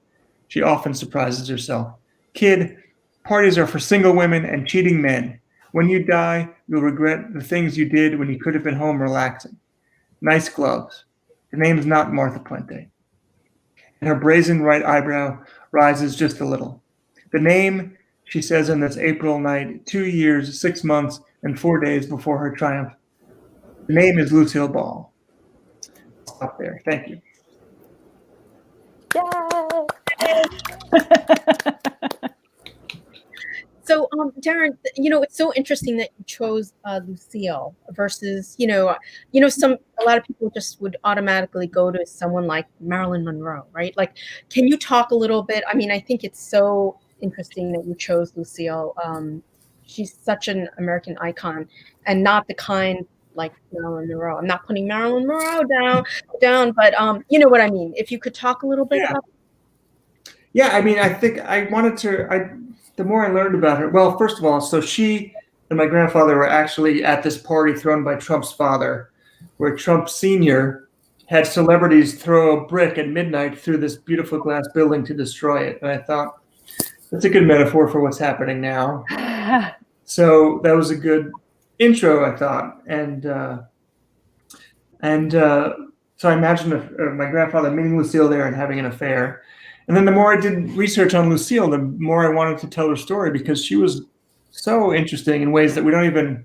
She often surprises herself. Kid, parties are for single women and cheating men. When you die, you'll regret the things you did when you could have been home relaxing. Nice gloves. Her name's not Martha Puente. And her brazen right eyebrow rises just a little. The name, she says on this April night, 2 years, 6 months, and 4 days before her triumph. The name is Lucille Ball. I'll stop there. Thank you. So, Darren, you know, it's so interesting that you chose Lucille versus, a lot of people just would automatically go to someone like Marilyn Monroe, right? Like, can you talk a little bit? I mean, I think it's so interesting that you chose Lucille. She's such an American icon and not the kind like Marilyn Monroe. I'm not putting Marilyn Monroe down, but you know what I mean. If you could talk a little bit about that. Yeah, I mean, I think I wanted to, the more I learned about her, well, first of all, so she and my grandfather were actually at this party thrown by Trump's father, where Trump Sr. had celebrities throw a brick at midnight through this beautiful glass building to destroy it. And I thought, that's a good metaphor for what's happening now. So that was a good intro, I thought. And so I imagined my grandfather meeting Lucille there and having an affair. And then the more I did research on Lucille, the more I wanted to tell her story because she was so interesting in ways that we don't even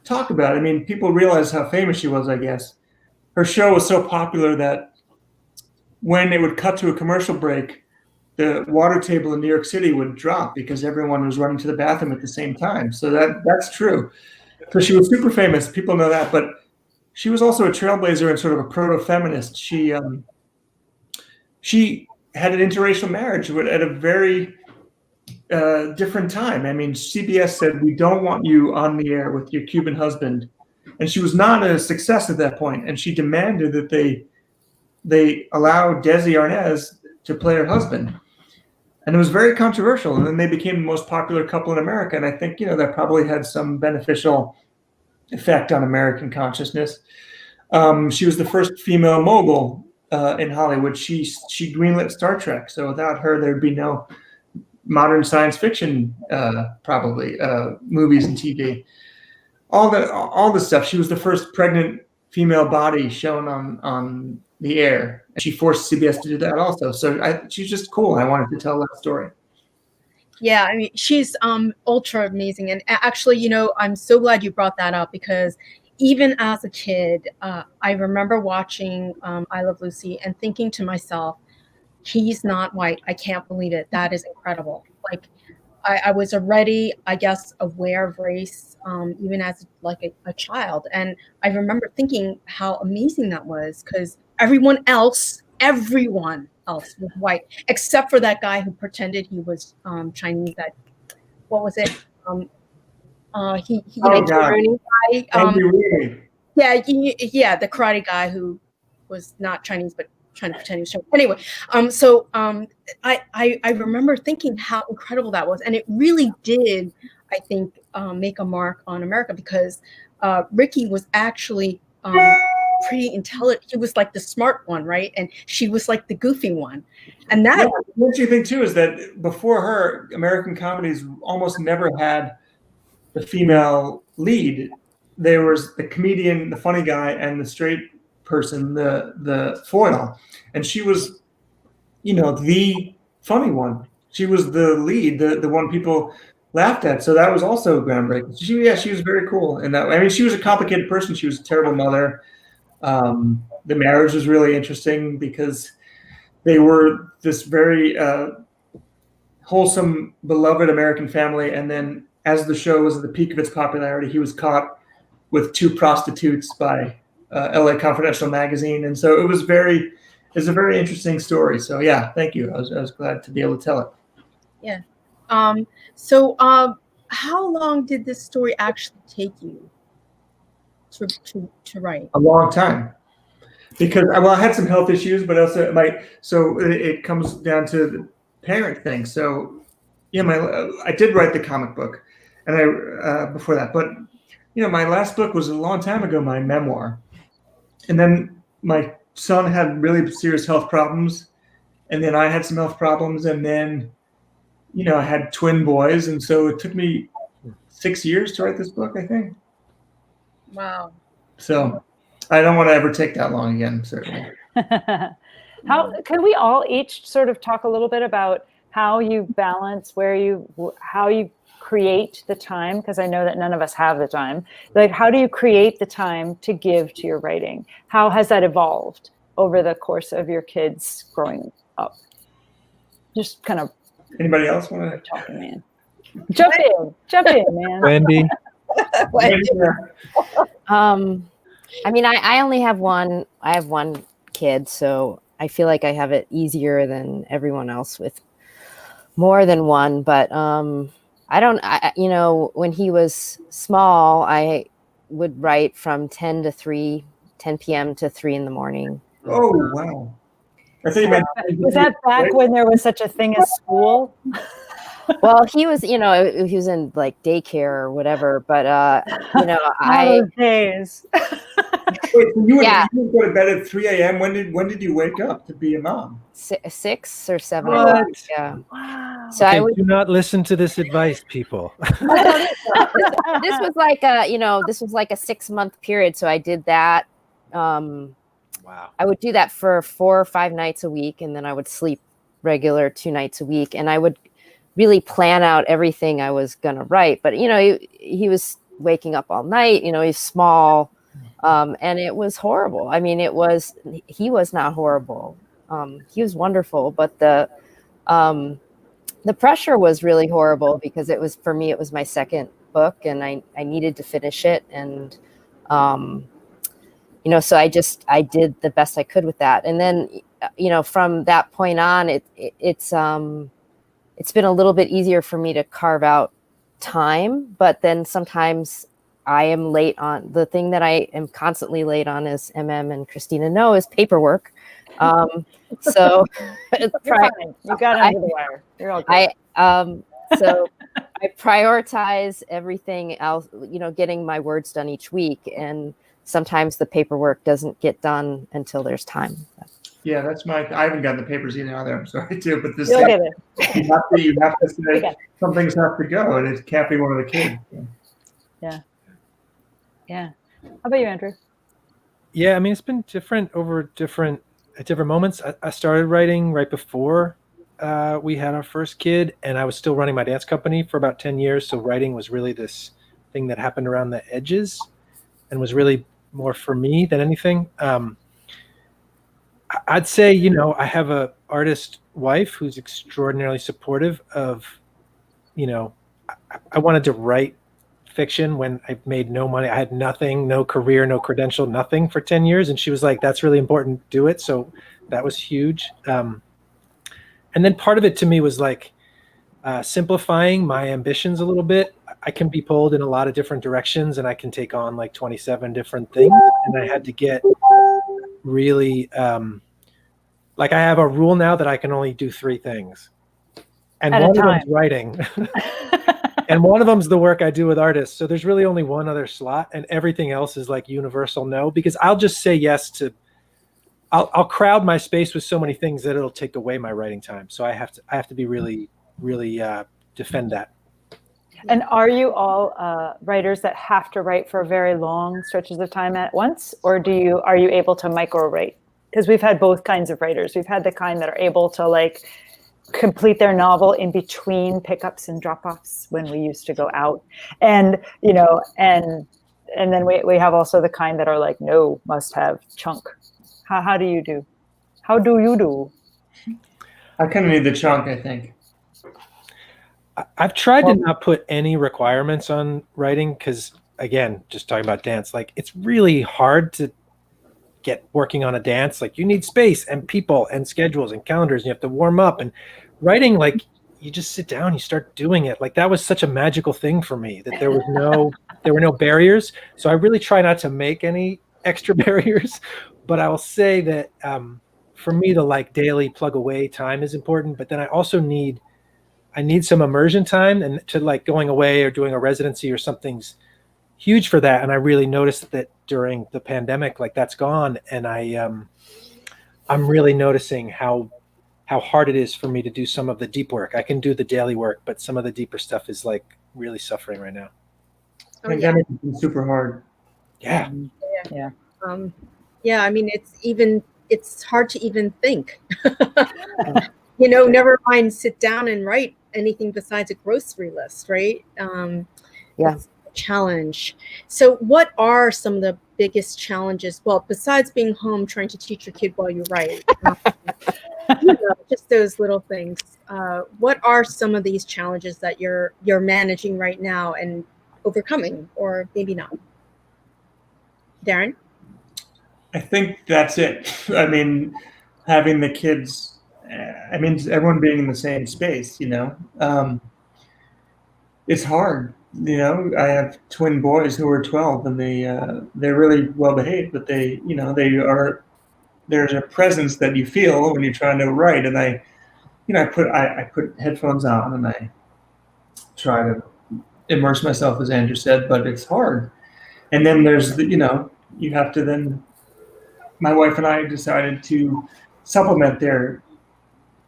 talk about. I mean, people realize how famous she was, I guess. Her show was so popular that when it would cut to a commercial break, the water table in New York City would drop because everyone was running to the bathroom at the same time. So that's true. So she was super famous. People know that. But she was also a trailblazer and sort of a proto-feminist. She had an interracial marriage at a very different time. I mean, CBS said, we don't want you on the air with your Cuban husband. And she was not a success at that point. And she demanded that they allow Desi Arnaz to play her husband. And it was very controversial. And then they became the most popular couple in America. And I think, that probably had some beneficial effect on American consciousness. She was the first female mogul in Hollywood. She greenlit Star Trek. So without her, there'd be no modern science fiction, probably movies and TV. All the stuff. She was the first pregnant female body shown on the air. And she forced CBS to do that also. So she's just cool. I wanted to tell that story. Yeah, I mean, she's ultra amazing. And actually, you know, I'm so glad you brought that up, because even as a kid, I remember watching I Love Lucy and thinking to myself, he's not white. I can't believe it. That is incredible. Like, I was already, I guess, aware of race, even as like a child. And I remember thinking how amazing that was, because everyone else was white, except for that guy who pretended he was Chinese. That, what was it? Yeah, the karate guy who was not Chinese but trying to pretend he was Chinese. Anyway, I remember thinking how incredible that was, and it really did, I think, make a mark on America, because Ricky was actually pretty intelligent. He was like the smart one, right? And she was like the goofy one. And that the interesting thing too is that before her, American comedies almost never had the female lead. There was the comedian, the funny guy, and the straight person, the foil. And she was, you know, the funny one. She was the lead, the one people laughed at. So that was also groundbreaking. She was very cool. And that, I mean, she was a complicated person. She was a terrible mother. The marriage was really interesting because they were this very wholesome, beloved American family. And then as the show was at the peak of its popularity, he was caught with 2 prostitutes by LA Confidential magazine. And so it was a very interesting story. So yeah, thank you. I was glad to be able to tell it. Yeah. So how long did this story actually take you to write? A long time, because I had some health issues, but also it comes down to the parent thing. So yeah, I did write the comic book, and before that, but you know, my last book was a long time ago, my memoir, and then my son had really serious health problems, and then I had some health problems, and then, you know, I had twin boys, and so it took me 6 years to write this book, I think. Wow. So I don't want to ever take that long again, certainly. How can we all each sort of talk a little bit about how you balance, how you create the time? Because I know that none of us have the time. Like, how do you create the time to give to your writing? How has that evolved over the course of your kids growing up? Just kind of. Anybody else want to talk, man? Jump in, man. Wendy. I mean, I only have one. I have one kid, so I feel like I have it easier than everyone else with more than one. But you know, when he was small, I would write from 10 p.m. to 3 in the morning. Oh, wow. I think was that back when there was such a thing as school? Well, he was, you know, he was in like daycare or whatever, but you know, those days. Wait, you would go to bed at 3 a.m. When did you wake up to be a mom? 6 or 7 What? o'clock. Yeah. Wow. So Okay, I would do not listen to this advice, people. this was like a 6-month period. So I did that. Wow. I would do that for 4 or 5 nights a week, and then I would sleep regular 2 nights a week, and I would really plan out everything I was going to write. But, you know, he was waking up all night, you know, he's small, and it was horrible. I mean, he was not horrible. He was wonderful, but the pressure was really horrible because for me, it was my second book, and I needed to finish it. And, you know, so I did the best I could with that. And then, you know, from that point on, it's been a little bit easier for me to carve out time, but then sometimes I am late on. The thing that I am constantly late on, as and Christina know, is paperwork. So you got under the wire. You're all good. So I prioritize everything else, you know, getting my words done each week. And sometimes the paperwork doesn't get done until there's time. Yeah, I haven't gotten the papers either. I'm sorry too, but this You'll get it. you have to say some things have to go, and it can't be one of the kids. Yeah. How about you, Andrew? Yeah, I mean, it's been different at different moments. I started writing right before we had our first kid, and I was still running my dance company for about 10 years. So writing was really this thing that happened around the edges and was really more for me than anything. I'd say, I have a artist wife who's extraordinarily supportive of, I wanted to write fiction when I made no money. I had nothing, no career, no credential, nothing for 10 years. And she was like, that's really important. Do it. So that was huge. And then part of it to me was like simplifying my ambitions a little bit. I can be pulled in a lot of different directions and I can take on like 27 different things. And I had to get really, like I have a rule now that I can only do 3 things. And one of them's writing. And one of them's the work I do with artists. So there's really only one other slot, and everything else is like universal no, because I'll just say yes to, I'll crowd my space with so many things that it'll take away my writing time. So I have to be really, really defend that. And are you all writers that have to write for very long stretches of time at once, or are you able to micro write? Because we've had both kinds of writers. We've had the kind that are able to like complete their novel in between pickups and drop-offs when we used to go out, and then we have also the kind that are like, no, must have chunk. How do you do? How do you do? I kind of need the chunk, I think. I've tried to not put any requirements on writing because, again, just talking about dance, like it's really hard to get working on a dance. Like you need space and people and schedules and calendars, and you have to warm up. And writing, like you just sit down, you start doing it. Like that was such a magical thing for me that there were no barriers. So I really try not to make any extra barriers. But I will say that for me, the like daily plug away time is important. But then I also need some immersion time, and to like going away or doing a residency or something's huge for that. And I really noticed that during the pandemic, like that's gone. And I'm really noticing how hard it is for me to do some of the deep work. I can do the daily work, but some of the deeper stuff is like really suffering right now. Pandemic has been super hard. Yeah. I mean, it's hard to even think. Never mind sit down and write anything besides a grocery list, right? It's a challenge. So what are some of the biggest challenges? Well, besides being home trying to teach your kid while you write, just those little things. What are some of these challenges that you're managing right now and overcoming, or maybe not? Darren? I think that's it. I mean, having the kids, everyone being in the same space, it's hard. I have twin boys who are 12, and they're really well behaved, but there's a presence that you feel when you're trying to write. And I put headphones on and I try to immerse myself, as Andrew said, but it's hard. And then there's you have to then, my wife and I decided to supplement their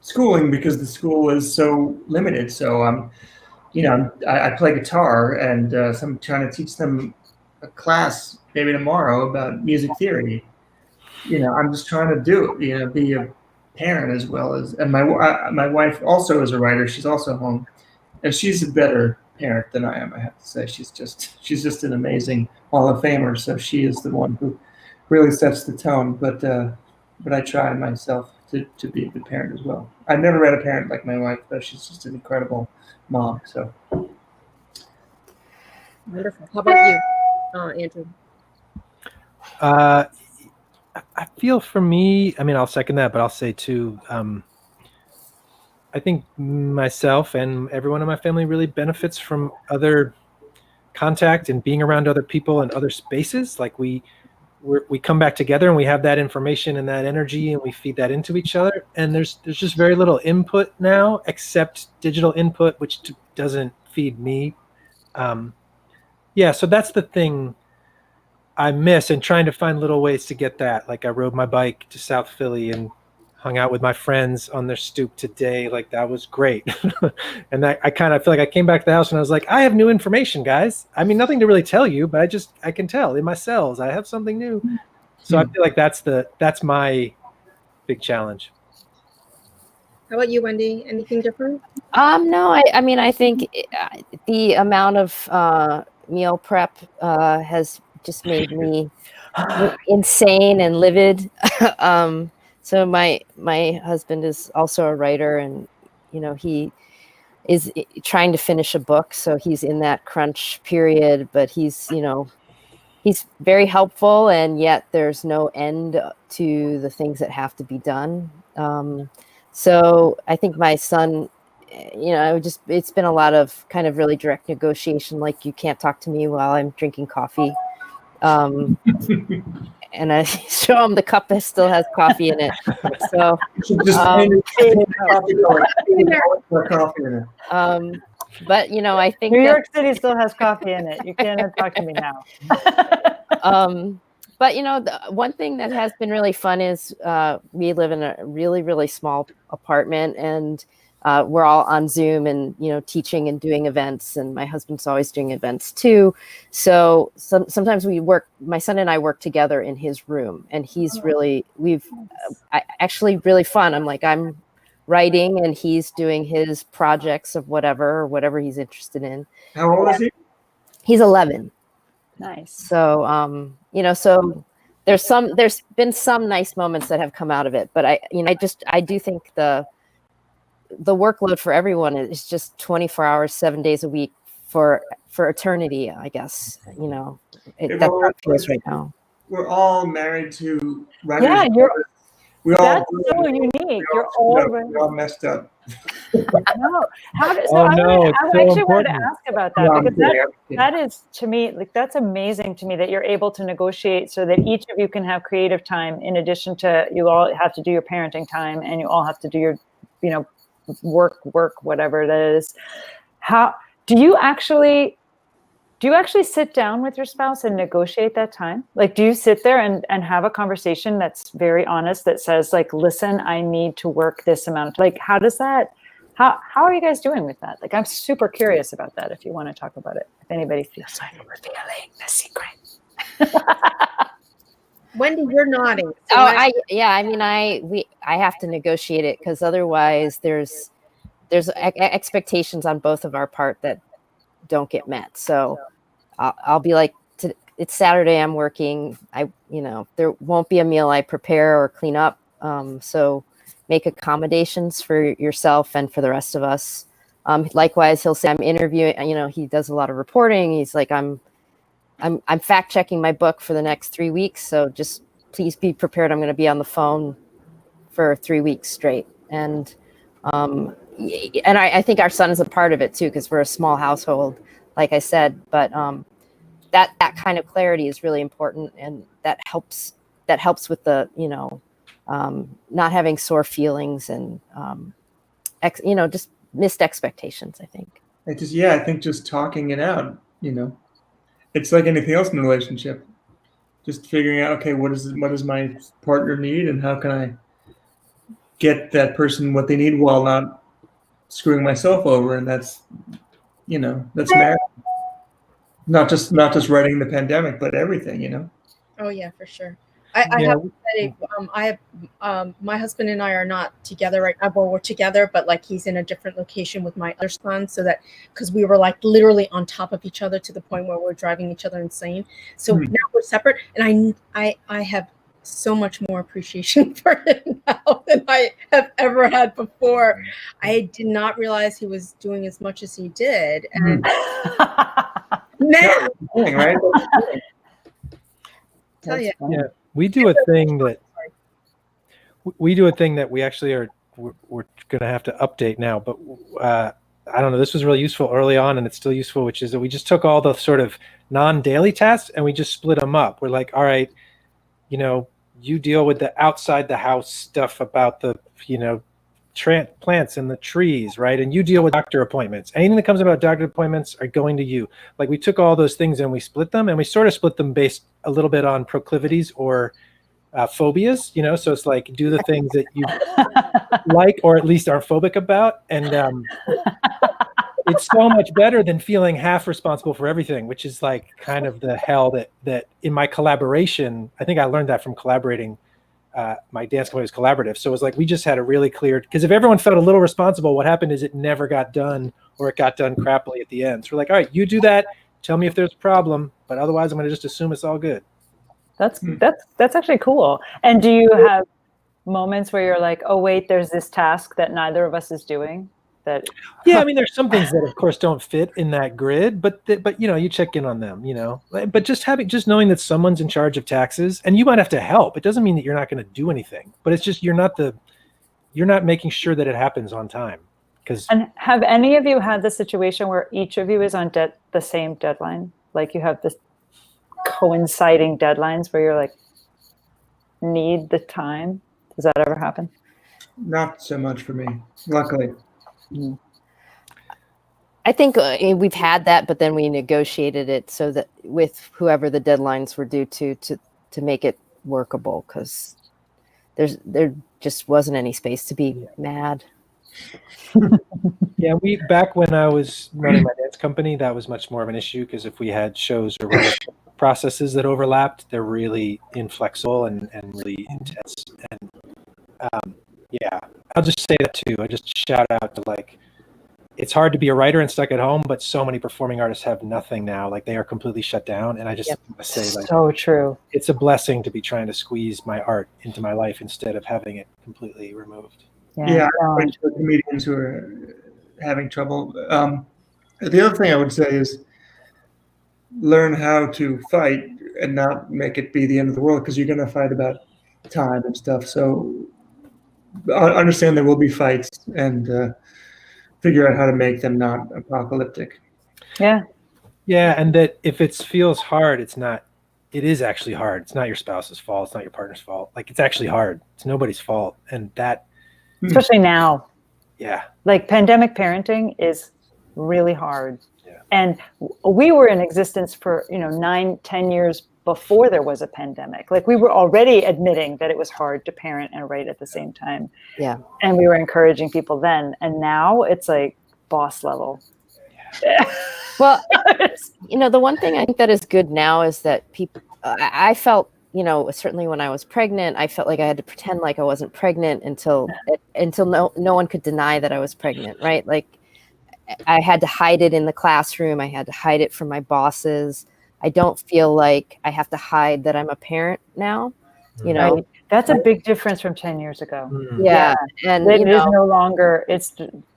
schooling because the school is so limited. So I play guitar, and so I'm trying to teach them a class maybe tomorrow about music theory. I'm just trying to do it, be a parent as well as, and my wife also is a writer. She's also home, and she's a better parent than I am, I have to say. She's just an amazing Hall of Famer. So she is the one who really sets the tone, but I try myself to be a good parent as well. I've never read a parent like my wife, though. She's just an incredible mom. So wonderful. How about you, Andrew? I feel for me, I'll second that, but I'll say too, I think myself and everyone in my family really benefits from other contact and being around other people and other spaces. Like we come back together and we have that information and that energy, and we feed that into each other. And there's just very little input now, except digital input, which doesn't feed me. So that's the thing I miss, and trying to find little ways to get that. Like I rode my bike to South Philly and hung out with my friends on their stoop today. Like that was great. And I kind of feel like I came back to the house and I was like, I have new information, guys. I mean, nothing to really tell you, but I can tell in my cells, I have something new. So I feel like that's my big challenge. How about you, Wendy? Anything different? No, I mean, I think the amount of meal prep has just made me insane and livid. So my husband is also a writer, and he is trying to finish a book, so he's in that crunch period. But he's very helpful, and yet there's no end to the things that have to be done. So I think my son, it's been a lot of kind of really direct negotiation. Like, you can't talk to me while I'm drinking coffee. And I show him the cup that still has coffee in it. So, but I think New York City still has coffee in it. You can't talk to me now. But the one thing that has been really fun is we live in a really, really small apartment, and we're all on Zoom and teaching and doing events, and my husband's always doing events too. So sometimes my son and I work together in his room, and he's actually really fun. I'm writing and he's doing his projects of whatever he's interested in. How old is he? He's 11. Nice. So so there's been some nice moments that have come out of it, but I do think the workload for everyone is just 24 hours, 7 days a week for eternity, I guess. That's how it feels right now. We're all married to writers. Yeah, that's all so unique. We're all messed up. No. I so actually wanted to important. ask about that, because that is, to me, like, that's amazing to me that you're able to negotiate so that each of you can have creative time in addition to, you all have to do your parenting time and you all have to do your, work, whatever that is. How do you actually sit down with your spouse and negotiate that time? Like, do you sit there and have a conversation that's very honest, that says, like, listen, I need to work this amount? Like, how are you guys doing with that? Like, I'm super curious about that, if you want to talk about it, if anybody feels like revealing the secret. Wendy, you're nodding. So I have to negotiate it, because otherwise there's expectations on both of our part that don't get met. So I'll be like, it's Saturday, I'm working. There won't be a meal I prepare or clean up. So make accommodations for yourself and for the rest of us. Likewise, he'll say, I'm interviewing, he does a lot of reporting. He's like, I'm fact checking my book for the next 3 weeks. So just please be prepared. I'm going to be on the phone for 3 weeks straight. And I think our son is a part of it too, because we're a small household, like I said, but that kind of clarity is really important. And that helps with the, not having sore feelings and, just missed expectations, I think. I think just talking it out, it's like anything else in a relationship. Just figuring out, okay, what does my partner need, and how can I get that person what they need while not screwing myself over? And that's marriage. Not just writing the pandemic, but everything, Oh yeah, for sure. I have to say, my husband and I are not together right now. Well, we're together, but like, he's in a different location with my other son, so that, because we were like literally on top of each other to the point where we're driving each other insane. So now we're separate, and I have so much more appreciation for him now than I have ever had before. I did not realize he was doing as much as he did, and now, right? tell you. Yeah. We do a thing that we actually we're going to have to update now, but I don't know, this was really useful early on, and it's still useful, which is that we just took all the sort of non-daily tasks and we just split them up. We're like, all right, you deal with the outside the house stuff about the, plants and the trees, right? And you deal with doctor appointments. Anything that comes about doctor appointments are going to you. Like we took all those things and we split them, and we sort of split them based a little bit on proclivities or phobias, so it's like do the things that you like or at least are phobic about. And it's so much better than feeling half responsible for everything, which is like kind of the hell that in my collaboration, I think I learned that from collaborating. My dance company was collaborative. So it was like, we just had a really clear, because if everyone felt a little responsible, what happened is it never got done, or it got done crappily at the end. So we're like, all right, you do that. Tell me if there's a problem, but otherwise I'm going to just assume it's all good. That's actually cool. And do you have moments where you're like, oh wait, there's this task that neither of us is doing? Yeah, I mean, there's some things that of course don't fit in that grid, but you check in on them, but just knowing that someone's in charge of taxes, and you might have to help. It doesn't mean that you're not going to do anything, but it's just you're not making sure that it happens on time. And have any of you had the situation where each of you is on the same deadline? Like you have this coinciding deadlines where you're like, need the time? Does that ever happen? Not so much for me, luckily. I think we've had that, but then we negotiated it so that with whoever the deadlines were due to make it workable, because there just wasn't any space to be mad. Yeah, back when I was running my dance company, that was much more of an issue, because if we had shows or processes that overlapped, they're really inflexible and really intense. And yeah, I'll just say that too. I just shout out to it's hard to be a writer and stuck at home, but so many performing artists have nothing now. Like they are completely shut down. And I just say so true. It's a blessing to be trying to squeeze my art into my life instead of having it completely removed. Yeah, for comedians who are having trouble. The other thing I would say is learn how to fight and not make it be the end of the world, because you're going to fight about time and stuff. So understand there will be fights, and figure out how to make them not apocalyptic. Yeah, and that if it feels hard, it is actually hard. It's not your spouse's fault. It's not your partner's fault. Like it's actually hard. It's nobody's fault. And that, especially now. Yeah. Like pandemic parenting is really hard. Yeah. And we were in existence for, 9-10 years before there was a pandemic. Like we were already admitting that it was hard to parent and write at the same time. Yeah. And we were encouraging people then. And now it's like boss level. Yeah. Well, the one thing I think that is good now is that people, I felt, certainly when I was pregnant, I felt like I had to pretend like I wasn't pregnant until no one could deny that I was pregnant, right? Like I had to hide it in the classroom. I had to hide it from my bosses. I don't feel like I have to hide that I'm a parent now, Right. That's a big difference from 10 years ago. Yeah. And it's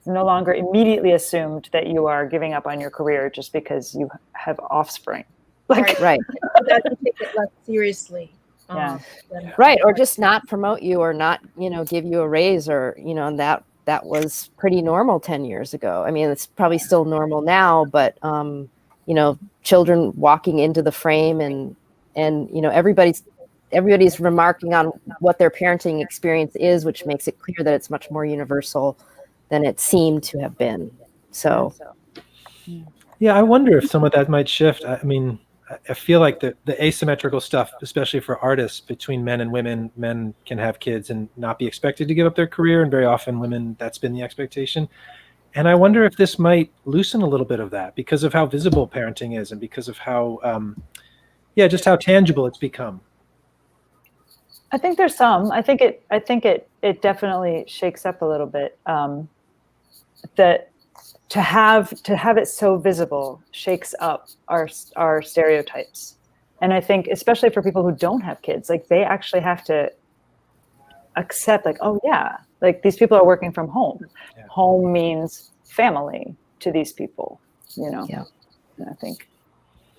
no longer immediately assumed that you are giving up on your career just because you have offspring. Right. That you take it less seriously. Right. Or just not promote you, or not, give you a raise, or, that was pretty normal 10 years ago. I mean, it's probably still normal now, but, children walking into the frame and everybody's remarking on what their parenting experience is, which makes it clear that it's much more universal than it seemed to have been. So, yeah, I wonder if some of that might shift. I mean, I feel like the asymmetrical stuff, especially for artists, between men and women, men can have kids and not be expected to give up their career. And very often women, that's been the expectation. And I wonder if this might loosen a little bit of that because of how visible parenting is, and because of how, just how tangible it's become. I think there's some. I think it definitely shakes up a little bit. That to have it so visible shakes up our stereotypes, and I think especially for people who don't have kids, like they actually have to accept, like, oh yeah, like these people are working from home. Yeah. Home means family to these people, Yeah. I think.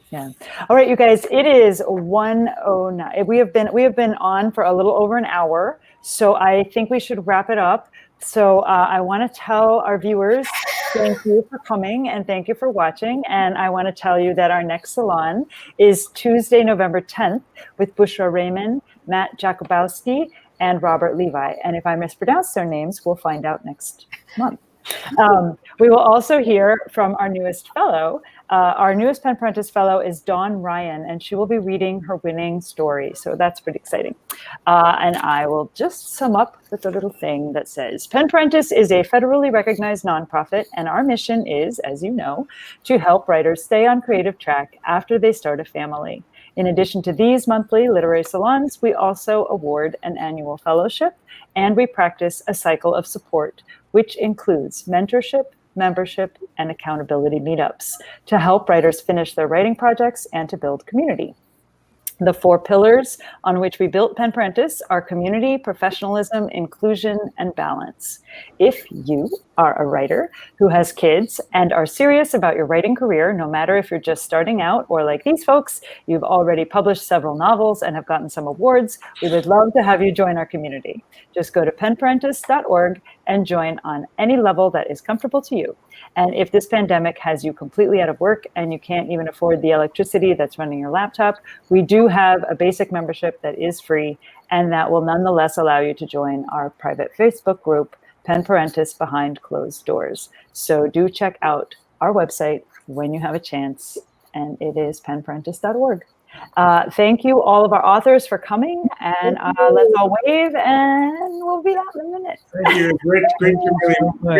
Yeah. All right, you guys, it is 1:09. We have been on for a little over an hour, so I think we should wrap it up. So I want to tell our viewers, thank you for coming and thank you for watching. And I want to tell you that our next salon is Tuesday, November 10th with Bushra Raymond, Matt Jakubowski, and Robert Levi. And if I mispronounce their names, we'll find out next month. We will also hear from our newest fellow. Our newest Pen Parentis fellow is Dawn Ryan, and she will be reading her winning story. So that's pretty exciting. And I will just sum up with a little thing that says, Pen Parentis is a federally recognized nonprofit, and our mission is, as you know, to help writers stay on creative track after they start a family. In addition to these monthly literary salons, we also award an annual fellowship, and we practice a cycle of support, which includes mentorship, membership, and accountability meetups to help writers finish their writing projects and to build community. The 4 pillars on which we built Pen Parentis are community, professionalism, inclusion, and balance. If you are a writer who has kids and are serious about your writing career, no matter if you're just starting out or like these folks, you've already published several novels and have gotten some awards, we would love to have you join our community. Just go to penparentis.org and join on any level that is comfortable to you. And if this pandemic has you completely out of work and you can't even afford the electricity that's running your laptop, we do have a basic membership that is free and that will nonetheless allow you to join our private Facebook group, Pen Parentis Behind Closed Doors. So do check out our website when you have a chance, and it is penparentis.org. Thank you, all of our authors, for coming, and let's all wave, and we'll be out in a minute. Thank you. Great to